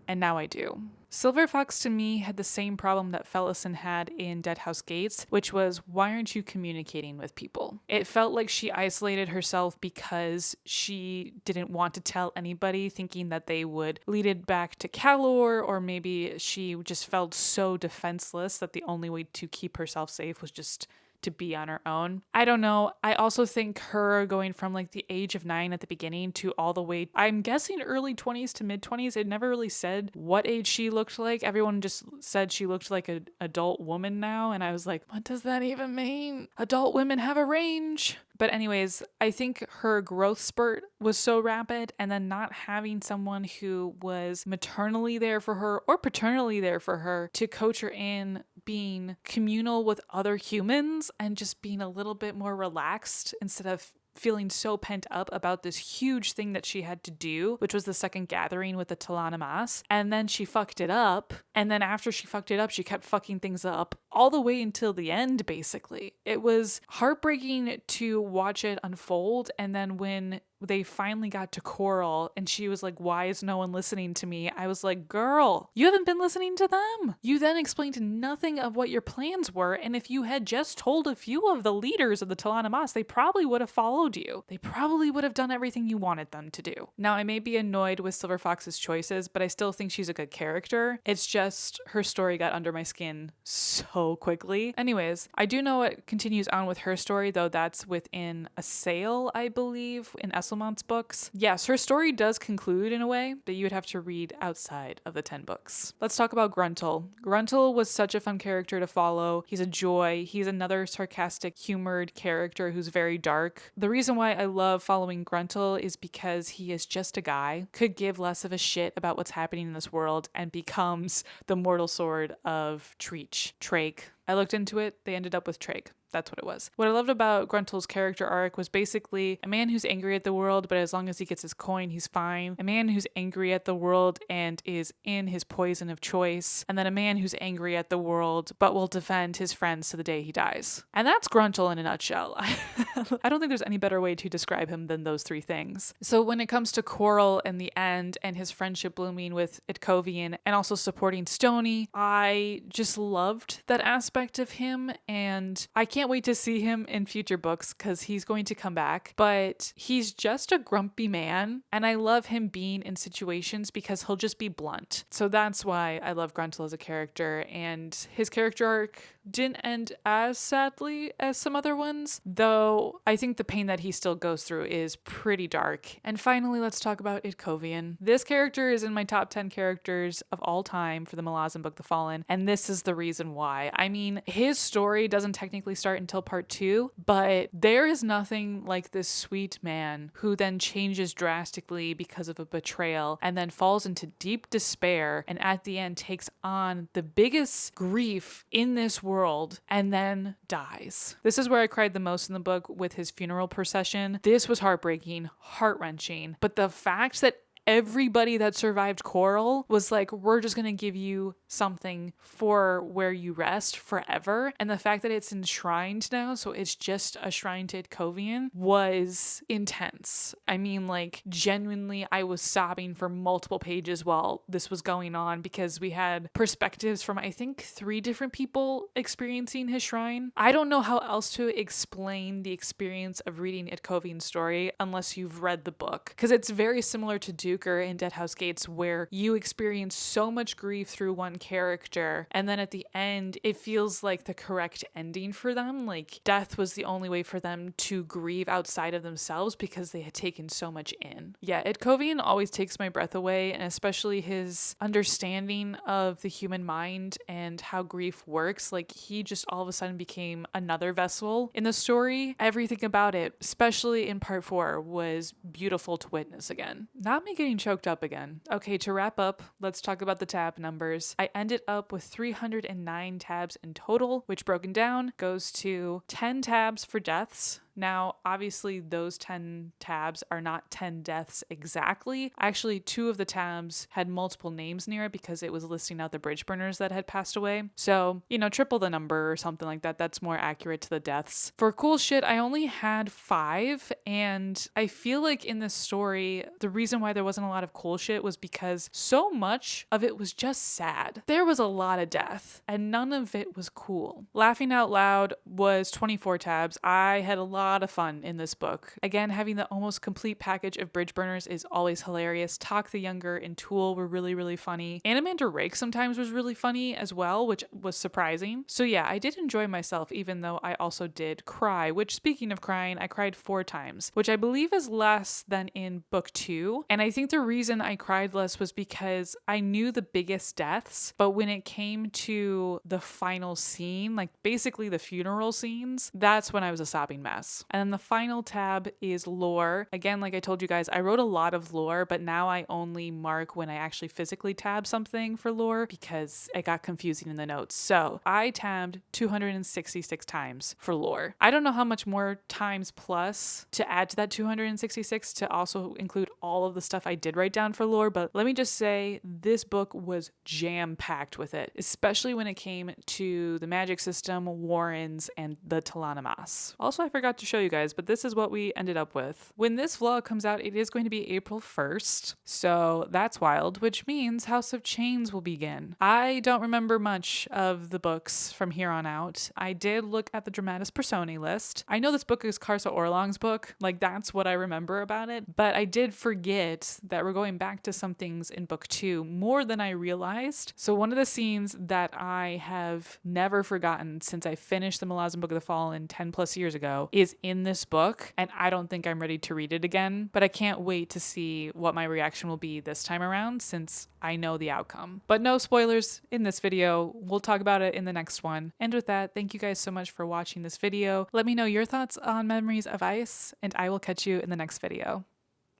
and now I do. Silver Fox to me had the same problem that Fellison had in Deadhouse Gates, which was, why aren't you communicating with people? It felt like she isolated herself because she didn't want to tell anybody, thinking that they would lead it back to Calor, or maybe she just felt so defenseless that the only way to keep herself safe was just to be on her own. I don't know. I also think her going from the age of 9 at the beginning to all the way, I'm guessing early 20s to mid 20s. It never really said what age she looked like. Everyone just said she looked like an adult woman now. And I was like, what does that even mean? Adult women have a range. But anyways, I think her growth spurt was so rapid, and then not having someone who was maternally there for her or paternally there for her to coach her in being communal with other humans and just being a little bit more relaxed instead of feeling so pent up about this huge thing that she had to do, which was the second gathering with the Talanamas. And then she fucked it up. And then after she fucked it up, she kept fucking things up all the way until the end, basically. It was heartbreaking to watch it unfold. And then when they finally got to Coral and she was like, why is no one listening to me? I was like, girl, you haven't been listening to them. You then explained nothing of what your plans were. And if you had just told a few of the leaders of the Talanamas, they probably would have followed you. They probably would have done everything you wanted them to do. Now, I may be annoyed with Silver Fox's choices, but I still think she's a good character. It's just her story got under my skin so quickly. Anyways, I do know what continues on with her story, though that's within a sale, I believe, in Esselmont's books. Yes, her story does conclude in a way that you would have to read outside of the 10 books. Let's talk about Gruntle. Gruntle was such a fun character to follow. He's a joy. He's another sarcastic, humored character who's very dark. The reason why I love following Gruntle is because he is just a guy, could give less of a shit about what's happening in this world, and becomes the mortal sword of Treach. Trake. I looked into it. They ended up with Trake. That's what it was. What I loved about Gruntle's character arc was basically a man who's angry at the world, but as long as he gets his coin, he's fine. A man who's angry at the world and is in his poison of choice. And then a man who's angry at the world, but will defend his friends to the day he dies. And that's Gruntle in a nutshell. I don't think there's any better way to describe him than those three things. So when it comes to Coral in the end and his friendship blooming with Itkovian and also supporting Stony, I just loved that aspect of him, and I can't wait to see him in future books because he's going to come back. But he's just a grumpy man, and I love him being in situations because he'll just be blunt. So that's why I love Gruntle as a character, and his character arc didn't end as sadly as some other ones, though I think the pain that he still goes through is pretty dark. And finally, let's talk about Itkovian. This character is in my top 10 characters of all time for the Malazan book, The Fallen, and this is the reason why. I mean, his story doesn't technically start until part 2, but there is nothing like this sweet man who then changes drastically because of a betrayal and then falls into deep despair and at the end takes on the biggest grief in this world and then dies. This is where I cried the most in the book with his funeral procession. This was heartbreaking, heart-wrenching, but the fact that everybody that survived Coral was like, we're just gonna give you something for where you rest forever. And the fact that it's enshrined now, so it's just a shrine to Itkovian, was intense. I mean, like, genuinely, I was sobbing for multiple pages while this was going on because we had perspectives from, I think, 3 different people experiencing his shrine. I don't know how else to explain the experience of reading Itkovian's story unless you've read the book, because it's very similar to Duker in Deadhouse Gates, where you experience so much grief through one character, and then at the end, it feels like the correct ending for them. Like, death was the only way for them to grieve outside of themselves because they had taken so much in. Yeah, Itkovian always takes my breath away, and especially his understanding of the human mind and how grief works. Like, he just all of a sudden became another vessel in the story. Everything about it, especially in part 4, was beautiful to witness again. Not me getting choked up again. Okay, to wrap up, let's talk about the tab numbers. I ended up with 309 tabs in total, which broken down goes to 10 tabs for deaths. Now, obviously, those 10 tabs are not 10 deaths exactly. Actually, 2 of the tabs had multiple names near it because it was listing out the bridge burners that had passed away. So, triple the number or something like that. That's more accurate to the deaths. For cool shit, I only had 5, and I feel like in this story, the reason why there wasn't a lot of cool shit was because so much of it was just sad. There was a lot of death, and none of it was cool. Laughing Out Loud was 24 tabs. I had a lot of fun in this book. Again, having the almost complete package of bridge burners is always hilarious. Talk the Younger and Tool were really, really funny. Animander Rake sometimes was really funny as well, which was surprising. So yeah, I did enjoy myself, even though I also did cry, which, speaking of crying, I cried 4 times, which I believe is less than in book 2. And I think the reason I cried less was because I knew the biggest deaths, but when it came to the final scene, like basically the funeral scenes, that's when I was a sobbing mess. Telemas. And then the final tab is lore. Again, like I told you guys, I wrote a lot of lore, but now I only mark when I actually physically tab something for lore because it got confusing in the notes. So I tabbed 266 times for lore. I don't know how much more times plus to add to that 266 to also include all of the stuff I did write down for lore, but let me just say this book was jam-packed with it, especially when it came to the magic system, Warrens, and the Telanamas. Also, I forgot to show you guys, but this is what we ended up with. When this vlog comes out, it is going to be April 1st, so that's wild, which means House of Chains will begin. I don't remember much of the books from here on out. I did look at the Dramatis Personae list. I know this book is Karsa Orlong's book, like that's what I remember about it, but I did forget that we're going back to some things in book 2 more than I realized. So one of the scenes that I have never forgotten since I finished the Malazan Book of the Fallen 10 plus years ago is in this book, and I don't think I'm ready to read it again, but I can't wait to see what my reaction will be this time around since I know the outcome. But no spoilers in this video. We'll talk about it in the next one. And with that, thank you guys so much for watching this video. Let me know your thoughts on Memories of Ice, and I will catch you in the next video.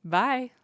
Bye!